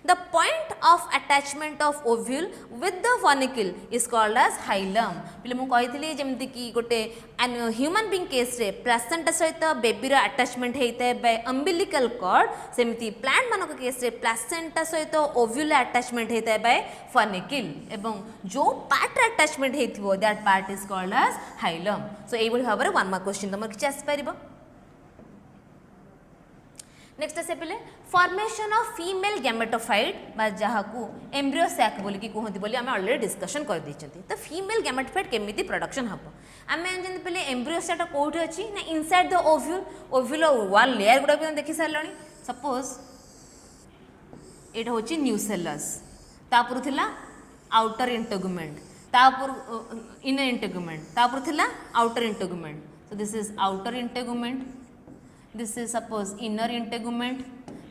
The point of attachment of ovule with the funicle is called as hilum. पहले मु कहितली जेमति कि गोटे ह्यूमन बीइंग केस रे प्लासेंटा सहित बेबी रो अटैचमेंट हेइते बाय अम्बिलिकल कॉर्ड सेमति प्लांट मानक केस रे प्लासेंटा सहित ओव्यूल अटैचमेंट हेइते बाय फनिकल एवं जो पार्ट रे अटैचमेंट हेइथिबो that part is called as hilum so एई बळी भाबरे 1 मार्क क्वेश्चन तमर किछ आसी परिबो नेक्स्ट आसे पहले फॉर्मेशन ऑफ फीमेल गैमेटोफाइट बा जहाँ को एम्ब्रियो सैक बोली कि कहते बोली आम ऑलरेडी डिस्कशन कर देछंती तो फीमेल गैमेटोफाइट केमिति प्रोडक्शन हम आम जानते पहले एम्ब्रियो सैक कोठी अछि ना inside the ovule ovule one layer गुडा भी देखि सारलणी सपोज एटा होछि न्यूसेलस तापर थिला आउटर इंटेगुमेंट तापर इनर इंटेगुमेंट तापर थिला outer integument so this is outer integument this is suppose inner integument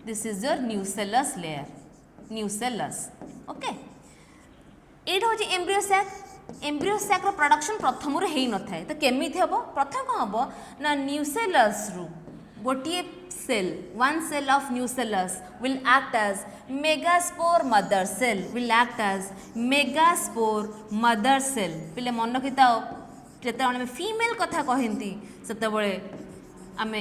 this is your nucellus layer nucellus okay एट होची एम्ब्रियो सैक प्रोडक्शन प्रथम रे हेई न थाए तो केमिति हबो प्रथम को हबो ना न्यूसेलस रु गोटे cell one cell of nucellus will act as megaspore mother cell will act as megaspore mother cell पिले मन रखिथाओ जिते आम फीमेल कथा कहती से आम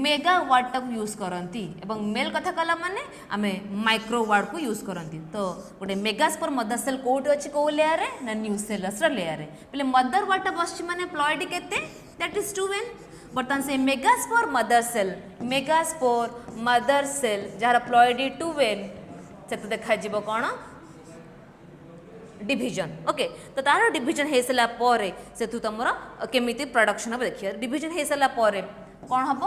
मेगा वर्ड टाक यूज करती एवं मेल कथा कहला माने आम माइक्रो वर्ड को यूज करती तो गोटे मेगास्पोर मदर सेल कोटी अच्छी कौ लेयर ना न्यूसेलस लेयर पे मदर वर्ड बस माने प्लॉइड केते दैट इज 2n बर्तमान से मेगास्पोर मदर सेल जार प्लॉइड 2n से देखा कौन डिविजन ओके तो तार डिविजन हो सारा पर से तुम केमी प्रोडक्शन हम देखिए डिविजन हो सारा पर कौन हम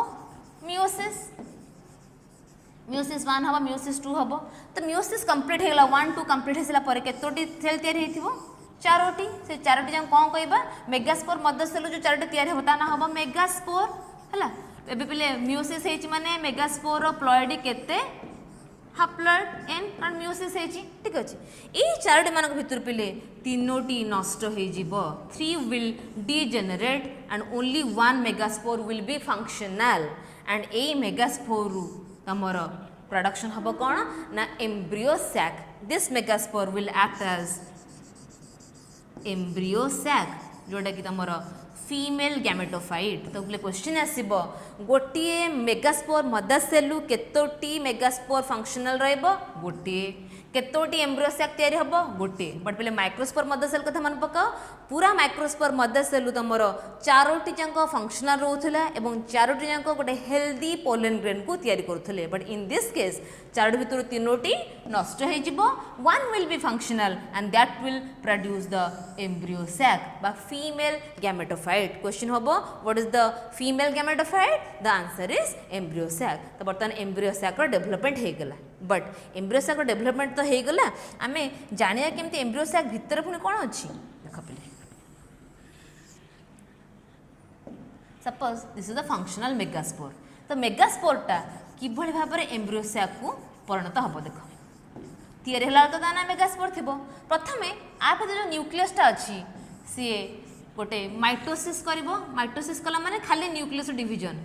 मियोसिस मियोसिस 1 हम मियोसिस 2 हम तो मियोसिस कंप्लीट होगा 1 2 कंप्लीट हो सारा केतोटी सेल तैयारी होइथिबो चारोटी से चारोटी जन कौन कहबा मेगास्पोर मदर सेल जो चारोटी तैयारी होता ता ना हम मेगास्पोर हला एबे पिले मियोसिस हेची माने मेगास्पोर प्लॉइड केते हाप्लॉइड एन कारण मियोसिस हेची ठीक अछि ए चारोटी मानक भितर पिले तीनोटी नष्ट हो जीवो 3 will degenerate and only 1 megaspore will be functional and a megaspore तमर प्रोडक्शन हबो कोन ना embryo sac this megaspore will act as embryo sac जोटा कि तमर फीमेल गैमेटोफाइट तो बोले क्वेश्चन आसीबो गोटिए मेगास्पोर मदर सेलु केतोटी मेगास्पोर फंक्शनल रहइबो गोटिए केतोटी एम्ब्रियो सैक तैयारी हबो गोटे बट पहले माइक्रोस्पोर मदर सेल कथा मन पकाओ पूरा माइक्रोस्पोर मदर सेलु तमर चारोटी जांक फंक्शनल रहउथला एवं चारोटी जांक गोटे हेल्दी पोलन ग्रेन को तैयारी करथले बट इन दिस केस चारोटी भितर तीनोटी नष्ट हो जीवो 1 will be functional and that will produce the embryo sac बा फीमेल गैमेटोफाइट क्वेश्चन हबो what is the female gametophyte the answer is embryo sac तो बर्तमान एम्ब्रियो सैक रो डेवलपमेंट हो गला बट एम्ब्रियो सैक रो डेवलपमेंट तो हो गला आमे जानिया केमती एम्ब्रियो सैक भितर पुनी कोन अछि देख पले suppose this is the functional megaspore तो मेगास्पोरटा किभଳି भाबरे एम्ब्रियो सैक को परिणत हबो देख तैयारी हला तो दाना मेगास्पोर थिबो प्रथमे आ पते जो न्यूक्लियसटा अछि सी गोटे माइटोसिस करिवो माइटोसिस कला माने खाली न्यूक्लियस डिवीजन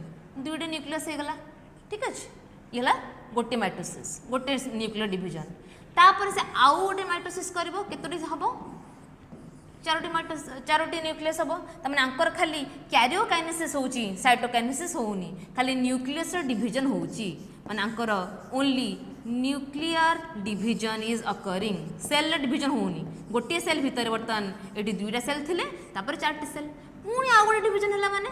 दुइटे न्यूक्लियस हे गला ठीक अछि यला गोटे माइटोसिस गोटे न्यूक्लियर डिवीजन तापर से आउ गोटे माइटोसिस करिवो केतोटी हबो चारोटी न्यूक्लियस हम तमें आंकर खाली कैरियोकाइनेसिस होउची साइटोकाइनेसिस होउनी खाली न्यूक्लियस डिवीजन होउची माने आंकर only nuclear division is occurring cell division होउनी गोटे सेल भितर बर्तमान एटी दुईटा सेल थिले तापर चारटी सेल पुणी आ गोटे डिवीजन हला माने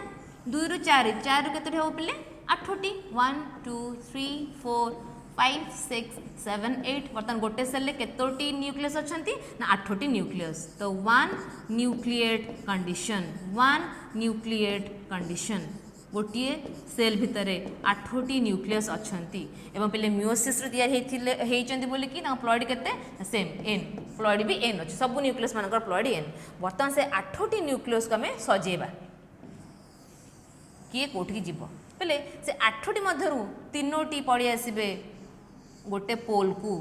2 रु 4 4 रु केतोटी हो पिले 8टी 1 2 3 4 5 6 7 8 बर्तमान गोटे सेल केतोटी न्यूक्लियस अच्छी ना 8टी न्यूक्लियस तो 1 न्यूक्लिएट कंडीशन गोटे सेल भितर 8टी न्यूक्लियस अच्छी एवं पहले मियोसिस तैयारी बोलिकी प्लॉइड केते सेम एन प्लॉइड भी एन अच्छे सब न्यूक्लियस मानकर प्लॉइड एन बर्तमान से 8टी न्यूक्लियस को आम सजेबा किए कोठी जीव पहले से 8टी मध्यरु 3टी पड़ी आसबे गोटे पोल को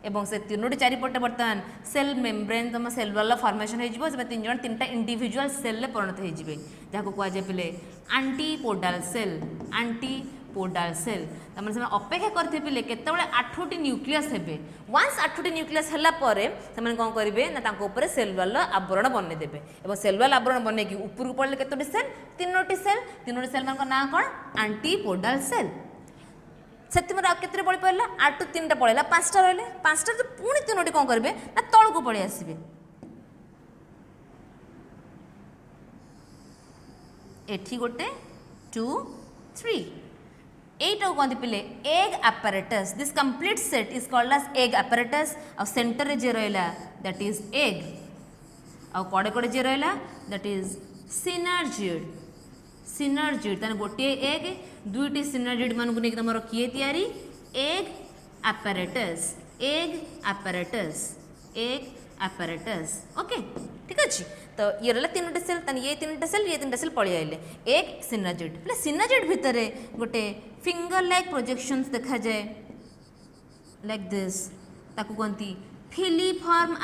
एवं से तीनोटी चारिपटे बर्तमान सेल मेम्ब्रेन तुम सेल वाला फॉर्मेशन हो तीन जन 3टा इंडिविजुअल सेल परिणत हो जहाँ कहुए पे एंटीपोडाल सेल तमें से अपेक्षा करते पे केतबे 8टी न्यूक्लियस हे वंस 8टी न्यूक्लियस है कौन करेंगे ना सेल वाल आवरण बनईदेवे और सेल वाल आवरण बनई ऊपर को पड़े केतोटी सेल 3टी सेल मान ना कौन एंटीपोडाल सेल से केते पड़ी पड़ा 8 रु 3टा पड़ेगा 5टा रही 5टा तो पुणी 3टी कौन करेंगे ना तल को पड़े आसबे एठी गोटे 2 3 एटा कहते पिले egg apparatus this complete set is called as egg apparatus और सेंटर रे जे रहला दैट इज एग और कड़े कड़े जे रहला दैट इज सिनर्जिड ताने गोटे एग दुईटी सिनर्जिड मान को नहीं तुम किए तैयारी एग apparatus ओके ठीक अच्छे तो ये रहा 3टा सेल ये 3टा सेल पलि आइले एग सिनर्जिड भितर गोटे फिंगर लाइक प्रोजेक्शंस देखा जाए लाइक दिस ताकू कहती फिलीफॉर्म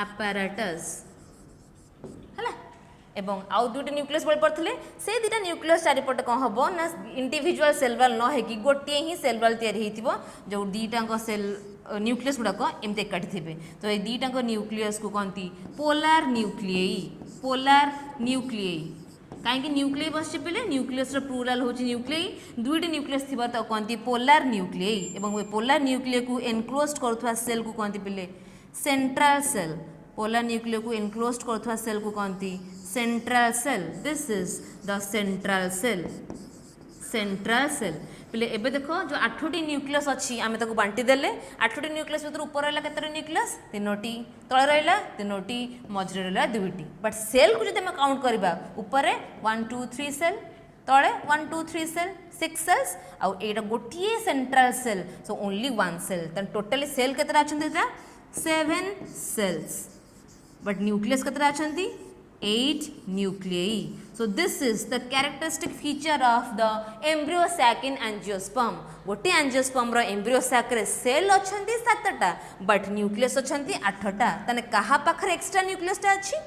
apparatus एवं आउ दुईटा न्यूक्लियस बड़ी पड़ते से दुईटा न्यूक्लियस चारिपटे कौन हम ना इंडिविजुअल सेल वाल न होगी गोटे ही सेल वाल तैयारी जो दुईटा सेल न्यूक्लियस गुड़ाक एमती एकाठी थे तो ये दुईटा न्यूक्लियस को कहती पोलार न्यूक्लियई कहीं न्यूक्लियई बस पे न्यूक्लियस प्लूराल हूँ न्यूक्लियई दुईटी न्यूक्लियस थी तो कहती पोलार न्यूक्लियई और पोलार न्यूक्लिय को एनक्लोज करुवा सेल को कहती पे सेंट्रल सेल पोलार न्यूक्लिय को एनक्लोज करुवा सेल को कहती central cell this is the central cell पे एबे देखो जो 8टी न्यूक्लियस अच्छी आम ताको बांटी देले 8टी न्यूक्लियस भीतर ऊपर रहा केतोटी न्यूक्लियस 3टी तले रहा 3टी मझे रहा 2टी बट सेल को जब काउंट करवा ऊपर 1 2 3 सेल तले 1 2 3 सेल 6 सेल्स आउ एटा गोटे central cell so only 1 cell totally cell केतरा अछंती 7 सेल्स बट न्यूक्लियस केतरा अछंती 8 nuclei. So this is the characteristic feature of the embryo sac in angiosperm. गोटे angiosperm रो embryo sac रे सेल अछंती 7टा बट न्यूक्लियस अछंती 8टा तने कहा पाखरे एक्स्ट्रा न्यूक्लियस टा अछि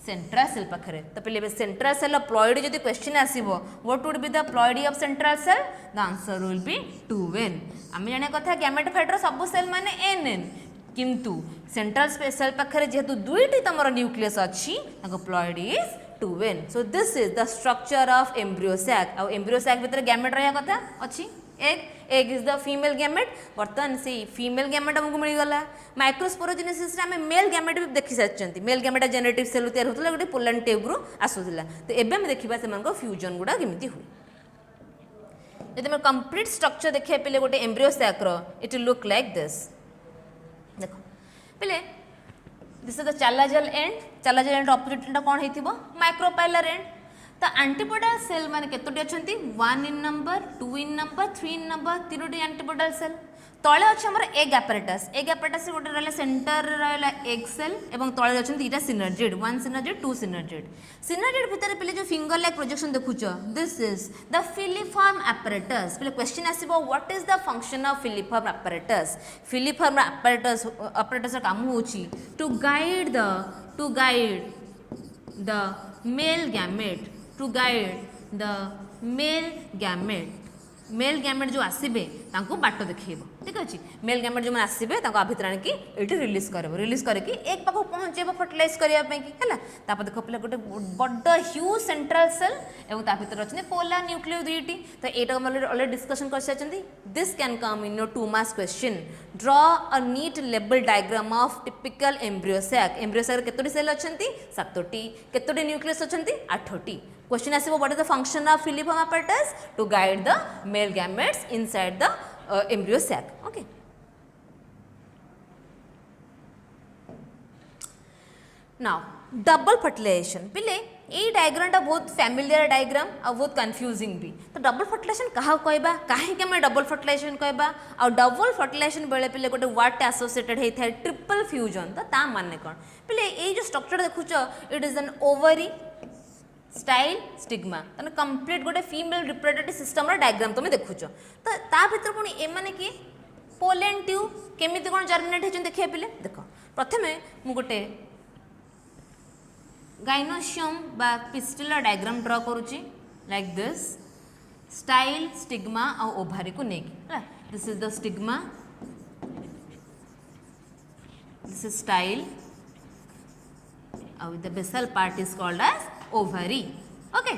सेंट्रल सेल पाखरे तो पहले सेंट्रल सेल प्लॉइड जदि क्वेश्चन आसीबो what would be the ploidy of central cell the answer will be 2n आमे जाने कथा गैमेटोफाइट रो सब सेल माने nn किंतु सेंट्रल सेल पाखरे जेहेतु दुईटी तमर न्यूक्लियस अच्छी ploid is 2n so this is the structure of embryo sac आ एम्ब्रियो सैक भीतर गैमेट रहा कथा अच्छी egg is the female gamete बर्तमान से फीमेल गैमेट हमको मिलगला माइक्रोस्पोरोजेनेसिस रे मेल गैमेट भी देखि साचंती मेल गैमेट जेनेटिव सेल तैयार होतला गोटे पोलन ट्यूब रु आसुतला तो एबे हम देखिबा सेमानको फ्यूजन गुडा केमिति हुए यदि हम कंप्लीट स्ट्रक्चर देखिया पले गोटे एम्ब्रियो सैक रो it will look like this देखो पहले this is the chalazal end opposite कौन होइथिबो माइक्रोपाइलर एंड तो एंटीपोडल सेल माने केतोटी अछंती 1 in number 2 in number 3 in number तीनोटी एंटीपोडल सेल तले अच्छे हमर एग एपेटास गोटे रहा सेंटर रहा एग सेल एवं तले अच्छा दुईटा सिनर्जिड 1 सिनर्जिड 2 सिनर्जिड भितर पे जो फिंगर लाइक प्रोजेक्शन देखुच this is the filiform apparatus पे क्वेश्चन आसीबो what is the function of filiform apparatus काम होची to guide the male gamete जो आसबे बाट देखिए ठीक अच्छे मेल गैमेट जो आसबे भितर आणिकी ये रिलीज करके एक पाख पहुँचे फर्टिलाइज करने देख पे गोटे बड़ ह्यूज सेंट्रल सेल और भर अच्छे पोलार न्यूक्लियो दुईटी तो यहाँ अलरेडी डिस्कसन कर सारी this can come in your 2 marks question draw a neat label diagram of typical embryo sac केतोटी सेल अच्छा 7टी केतोटी न्यूक्लियस अच्छा 8टी क्वेश्चन आसीबो what is the function of filiform apparatus to guide the male gametes inside the embryo sac okay now double fertilization पिले ये diagram टा बहुत फैमिलियर डायग्राम और बहुत कंफ्यूजिंग भी तो डबल फर्टिलाइजेशन कहा कहबा काहे के मैं डबल फर्टिलाइजेशन कहबा और डबल फर्टिलाइजेशन बेले पिले गोटे वर्ड एसोसिएटेड होता है ट्रिपल फ्यूजन तो ता माने कौन पिले ये जो स्ट्रक्चर देखुच it is an ovary style stigma तने कंप्लीट गोटे फीमेल रिप्रोडक्टिव सिस्टम रा डायग्राम तुम देखुच तो ता भीतर पुणी एमाने कि पोलन ट्यूब केमिति कोन जर्मिनेट हेचन देखिया पिले देखो प्रथमे मु गोटे गाइनोसियम बा पिस्टिला डायग्राम ड्रा करूची लाइक दिस स्टाइल स्टिग्मा और ओभारी को नेकी this is the stigma this is style और the basal part is called as ovary okay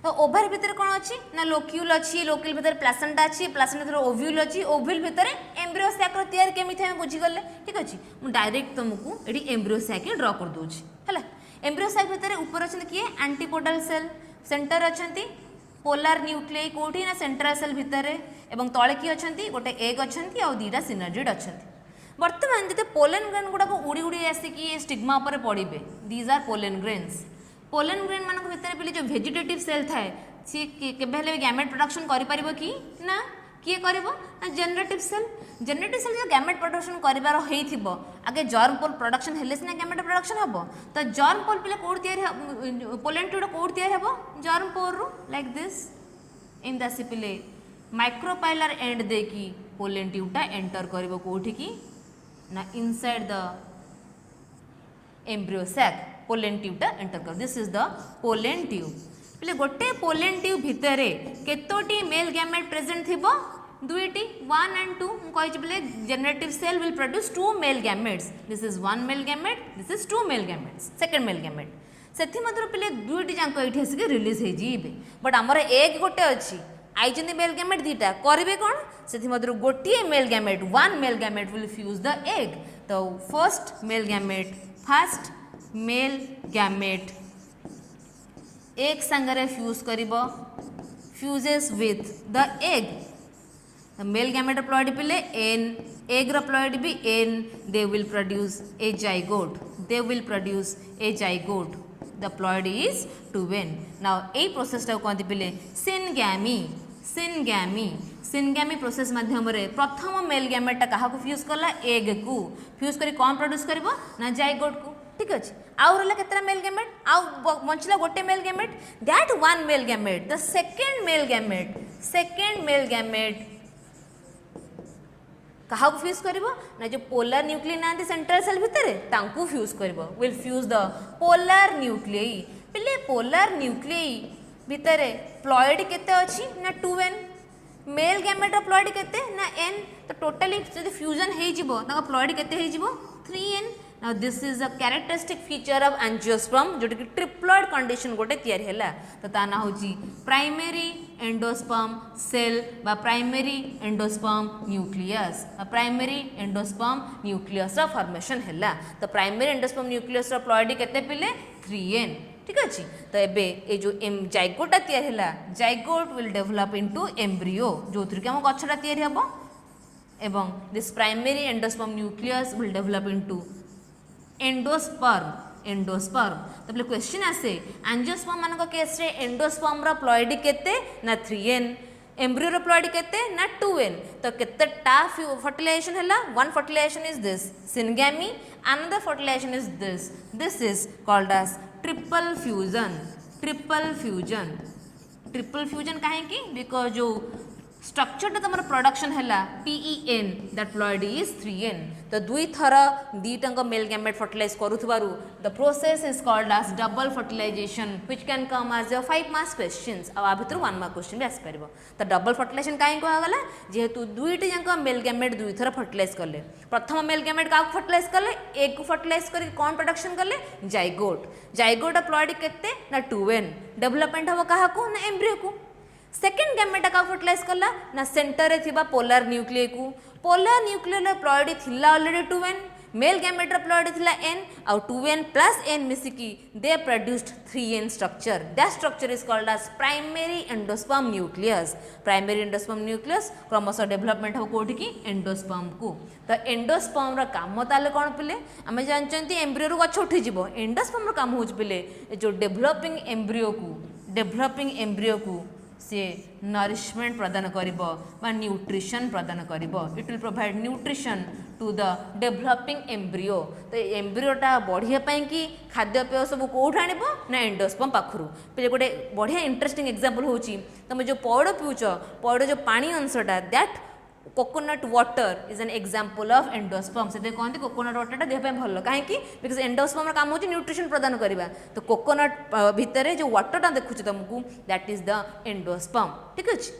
तो ओभारी भितर कौन अच्छी ना लोक्यूल अच्छी लोक्यूल भितर प्लासेंटा अच्छी प्लासेंटा भितर ओव्यूल अच्छी ओव्यूल भितर एम्ब्रियो सैक रो तैयार केमिति हम बुझीगले ठीक अच्छे मुझे डायरेक्ट तुमको ये एम्ब्रियो सैक ड्रॉ कर दूची है एम्ब्रियो सैक भितर ऊपर अच्छा किए एंटीपोडल सेल सेंटर अच्छा पोलार न्यूक्लियई कोठी ना सेंट्रल सेल भितर एवं तले किए अच्छा गोटे एग अच्छा और 2टा सिनर्जिड अच्छा बर्तमान जो पोलन ग्रेन गुड़ाक उड़ी उड़ी आसिकी स्टिग्मा उपर पड़े these are pollen grains pollen grain मान भीतर पे जो भेजिटेटिव सेल थाए सी केबे गैमेट प्रोडक्शन करि कि ना किए कर जेनेटिव सेल जो गैमेट प्रोडक्शन करार हो आगे जर्म पोल प्रोडक्शन हेले सीना गैमेट प्रोडक्शन हम तो जर्म पोल पे कौट या पोलन ट्यूब कौट या जर्म पोल रु लाइक दिस एमती आसी पे माइक्रोपाइलर एंड देकी पोलन ट्यूबटा एंटर कर कौटी ना inside the embryo sac pollen ट्यूबटा एंटर कर this is the pollen tube पहले गोटे पोलेन ट्यूब भितर केतोटी मेल गैमेट प्रेजेंट थिबो दुईटी 1 and 2 कहि बोले generative cell will produce 2 male gametes this is 1 male gamete this is 2 male gametes second male gamete सेथि मधुर पहले दुईटी जांक एठी आसी रिलीज हे जीबे बट हमर एक गोटे अछि आइजनी मेल गैमेट दीटा करिवे कोन सेथि मधुर गोटिए male gamete 1 male gamete will fuse the egg तो फर्स्ट मेल गैमेट एक संगरे फ्यूज करिबो fuses with the egg male gamete ploid पिले n egg प्लॉइड भी n they will produce a zygote the ploid is 2n now a process टा कहते पिले syngamy process माध्यम रे प्रथम मेल गैमेट टा काहा को फ्यूज करला एग को फ्यूज करी कौन प्रोड्यूस करबो ना जाइगोट को ठीक अछि आउ रहला केतरा मेल गैमेट आउ बंचला गोटे male gamete that one male gamete the second male gamete कहा फ्यूज करिवो ना जो पोलर न्यूक्लियस नांती सेंट्रल सेल भितरे तांकू फ्यूज करिवो will fuse the polar nuclei पले पोलर न्यूक्लियई भितरे प्लॉइड केते अछि ना 2n मेल गैमेट प्लॉइड केते ना n तो टोटली जदि फ्यूजन हे जिवो ता प्लॉइड केते हे जिवो 3n now this is a characteristic feature of angiosperm जोटा कि ट्रिप्लॉइड कंडीशन गोटे तयारी हैला तो ता ना होची प्राइमरी एंडोस्पर्म सेल बा प्राइमरी एंडोस्पर्म न्यूक्लियस रा फॉर्मेशन हैला तो प्राइमरी एंडोस्पर्म न्यूक्लियस रा प्लॉइड केते पिले 3n ठीक अछि तो एबे ए जो जाइगोटा तयारी हैला zygote will develop into embryo जोथुर के हम गछटा तयारी हबो एवं this primary endosperm nucleus will develop into endosperm तो बोले क्वेश्चन आसे एंजियोस्पर्म मानक केस रे एंडोस्पर्म रा प्लॉइड केते ना 3n एम्ब्रियो रा प्लॉइड केते ना 2n तो केते टा फर्टिलाइजेशन हैला one fertilization is this syngamy another fertilization is this is called as triple fusion काहे की बिकॉज जो स्ट्रक्चर तुम प्रोडक्शन है PEN that ploid is 3n तो दुई थर दीटंक मेल गैमेट फर्टिलाइज करुथबारु the process is called as double fertilization which can come as a 5 marks questions आ भितर 1 मार्क क्वेश्चन भी आसी परबो तो डबल फर्टिलाइजेशन काहे कहा गला जेहेतु दुईटी जंक मेल गैमेट दुई थर फर्टिलाइज करले प्रथम मेल गैमेट का फर्टिलाइज करले एक को फर्टिलाइज करके कौन प्रोडक्शन करले जाइगोट प्लॉइड केते ना 2n डेवलपमेंट हो कहा को ना एम्ब्रियो को सेकेंड गैमेट का फर्टिलाइज कला ना सेंटर रे थिबा पोलर न्यूक्लियस को पोलर न्यूक्लियर प्लॉइड थिला ऑलरेडी 2n मेल गैमेट प्लॉइड थिला n और 2n प्लस n मिसिकी they produced 3n structure that structure is called as primary endosperm nucleus क्रमशः डेवलपमेंट हो कोठी की एंडोस्पर्म को तो एंडोस्पर्म रा काम ताले कोन पिले आमे जानचंती एम्ब्रियो रो गछ उठी जिवो एंडोस्पर्म रो काम होच पिले जो डेवलपिंग एम्ब्रियो को से नरिशमेंट प्रदान करिबो बा न्यूट्रिशन प्रदान करिबो it will provide nutrition to the developing embryo तो एम्ब्रियोटा बढ़िया पाई कि खाद्य पेय सब कोठ आनिबो ना एंडोस्पर्म पाखरु पे गोटे बढ़िया इंटरेस्टिंग एग्जांपल होची तुम जो पौड़ पिउच पौड़ जो पानी अंशटा that coconut water is an example of endosperm से कहते कोकोनट वाटर देह पे भल कहीं बिकज एंडोस्पर्म काम होची न्यूट्रिशन प्रदान करवा तो कोकोनट भितर जो वाटर देखुच तुमको दैट इज द एंडोस्पर्म ठीक अच्छे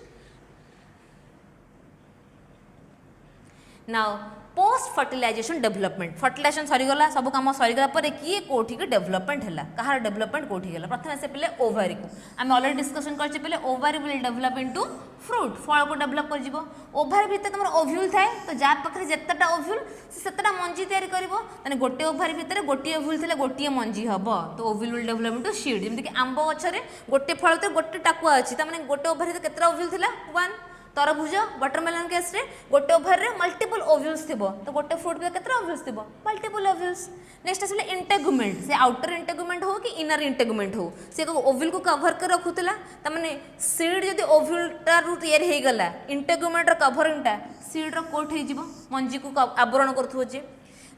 now post fertilization development fertilization सरीगला सब कम सरीगला पर किए कोठी के डेवलपमेंट है कहार डेवलपमेंट कोठी गला प्रथम से पहले ओवारी को आम ऑलरेडी डिस्कशन करछे पहले ovary will develop into fruit फल को डेवलप कर जिवो ओवारी भितर तुम ओव्यूल थाए तो जा पाखरे जेतटा ओव्यूल सेतटा मंजी तयारी करिवो तने गोटे ओवारी भितर गोटे ओव्यूल थिले गोटे मंजी हबो तो ovule will develop into seed जेमति कि आंबो गछरे गोटे फल तो गोटे टाकुआ अछि त माने गोटे ओवारी तो केतरा ओव्यूल थिला 1 तरबुज वाटरमेलन केस रे गोटे ओभर रे मल्टीपल ओव्यूल्स थिबो तो गोटे फ्रूट पे केतरा ओव्यूल्स थिबो मल्टीपल ओव्यूल्स नेक्स्ट आसले इंटेगुमेंट से आउटर इंटेगुमेंट हो कि इनर इंटेगुमेंट हो से ओव्यूल को कवर कर रखुतला त माने सीड जदी ओव्यूल तारु तयार हे गला इंटेगुमेंट रो कवरिंगटा सीड रो कोट हे जिवो मंजी को आवरण करथो जे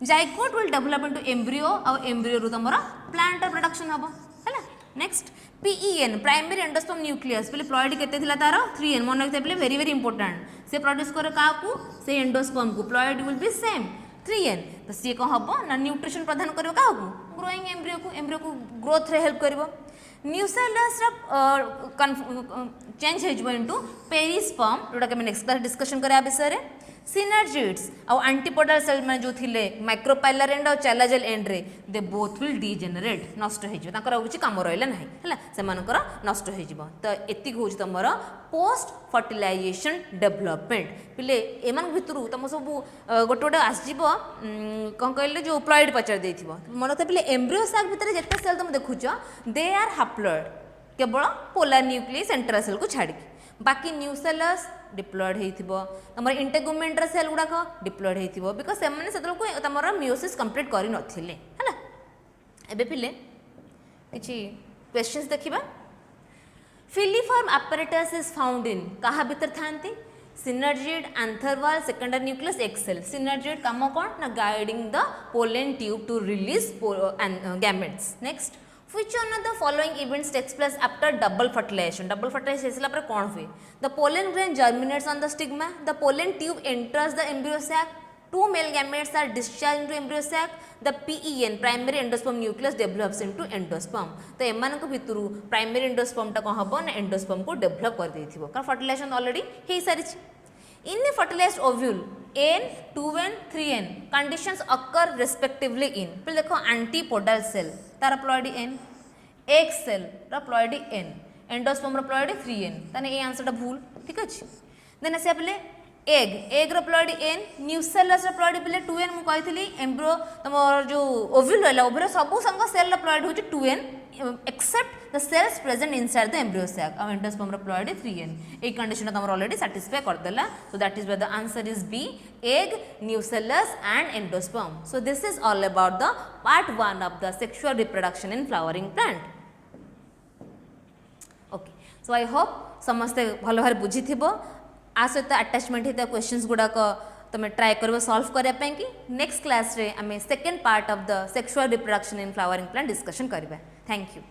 zygote will develop into embryo और एम्ब्रियो रो तमरा प्लांट प्रोडक्शन हबो हैला next PEN primary endosperm nucleus पहले प्लॉइड केते थिला तार 3n मन रखते पहले वेरी वेरी इंपोर्टेंट से प्रोड्यूस करे का को से एंडोस्पर्म को प्लॉइड विल बी सेम 3n तो सी को हबो ना न्यूट्रिशन प्रदान करियो का को ग्रोइंग एम्ब्रियो को ग्रोथ रे हेल्प करिवो न्यूसेलस चेंज हो इनटू पेरिस्पर्म जोटा कि नेक्स्ट क्लास डिस्कशन करा विषय रे सिनर्जिड्स आउ एंटीपोडल सेल में जो थिले माइक्रोपाइलर एंड और चैलाजेल एंड रे दे बोथ विल डीजेनरेट नष्ट हो तांकर किसी काम रहा ना है से नष्ट हो तो एति हूँ तुम पोस्ट फर्टिलाइजेशन डेवलपमेंट पिले एमान भितर तुम सब गोटे गोटे आसज कौन कहले जो प्लॉइड पचार दे मन तो पिले एम्ब्रियो साक भितर जिते सेल तुम देखुच दे आर हाप्लॉइड केवल पोलार न्यूक्लियस सेंट्रल सेल को छाड़ी बाकी न्यूसेलस डिप्लॉयड होइथिबो तमर इंटेगुमेंटर सेल गुडाक डिप्लॉयड होइथिबो बिकॉज़ से माने सेतल को तमर मियोसिस कंप्लीट करि नथिले हला एबे पिले किछि क्वेश्चंस देखिबा filiform apparatus is found in कहा भीतर थांती synergid anther wall secondary nucleus egg cell synergid काम कोन ना guiding the pollen tube to release gametes next Which one of the following events takes place after double fertilization? Double fertilization है कौन हुए? The pollen grain germinates on the stigma. The pollen tube enters the embryo sac. Two male gametes are discharged into embryo sac. The PEN primary endosperm nucleus develops into endosperm. तो एमान को भितरु primary endosperm टा कौन हबो ना endosperm को develop कर देथिबो. कारण fertilization already हे सारी In a fertilized ovule, N, 2N, 3N conditions occur respectively in. फिर देखो antipodal cell तारा प्लॉइड N, egg cell रा प्लॉइड N, endosperm रा प्लॉइड 3N. ताने ये आंसर टा भूल ठीक अछि. देन से पले egg रा प्लॉइड N, nucellus रा प्लॉइड पले 2N मु कहितली embryo तमर जो ovule रहला ओभरे सबु संग सेल रा प्लॉइड होची 2N except the cells present inside the embryo sac our endosperm diploid 3N a condition तमर already satisfy कर देला so that is where the answer is B egg nucellus and endosperm so this is all about the part 1 of the sexual reproduction in flowering plant okay so I hope समस्ते भल भार बुझी थिबो आ सहित attachment हिता questions गुडा को तुम try कर सॉल्व करने कि नेक्स्ट क्लास रे आम second part of the sexual reproduction in flowering plant discussion करबा थैंक यू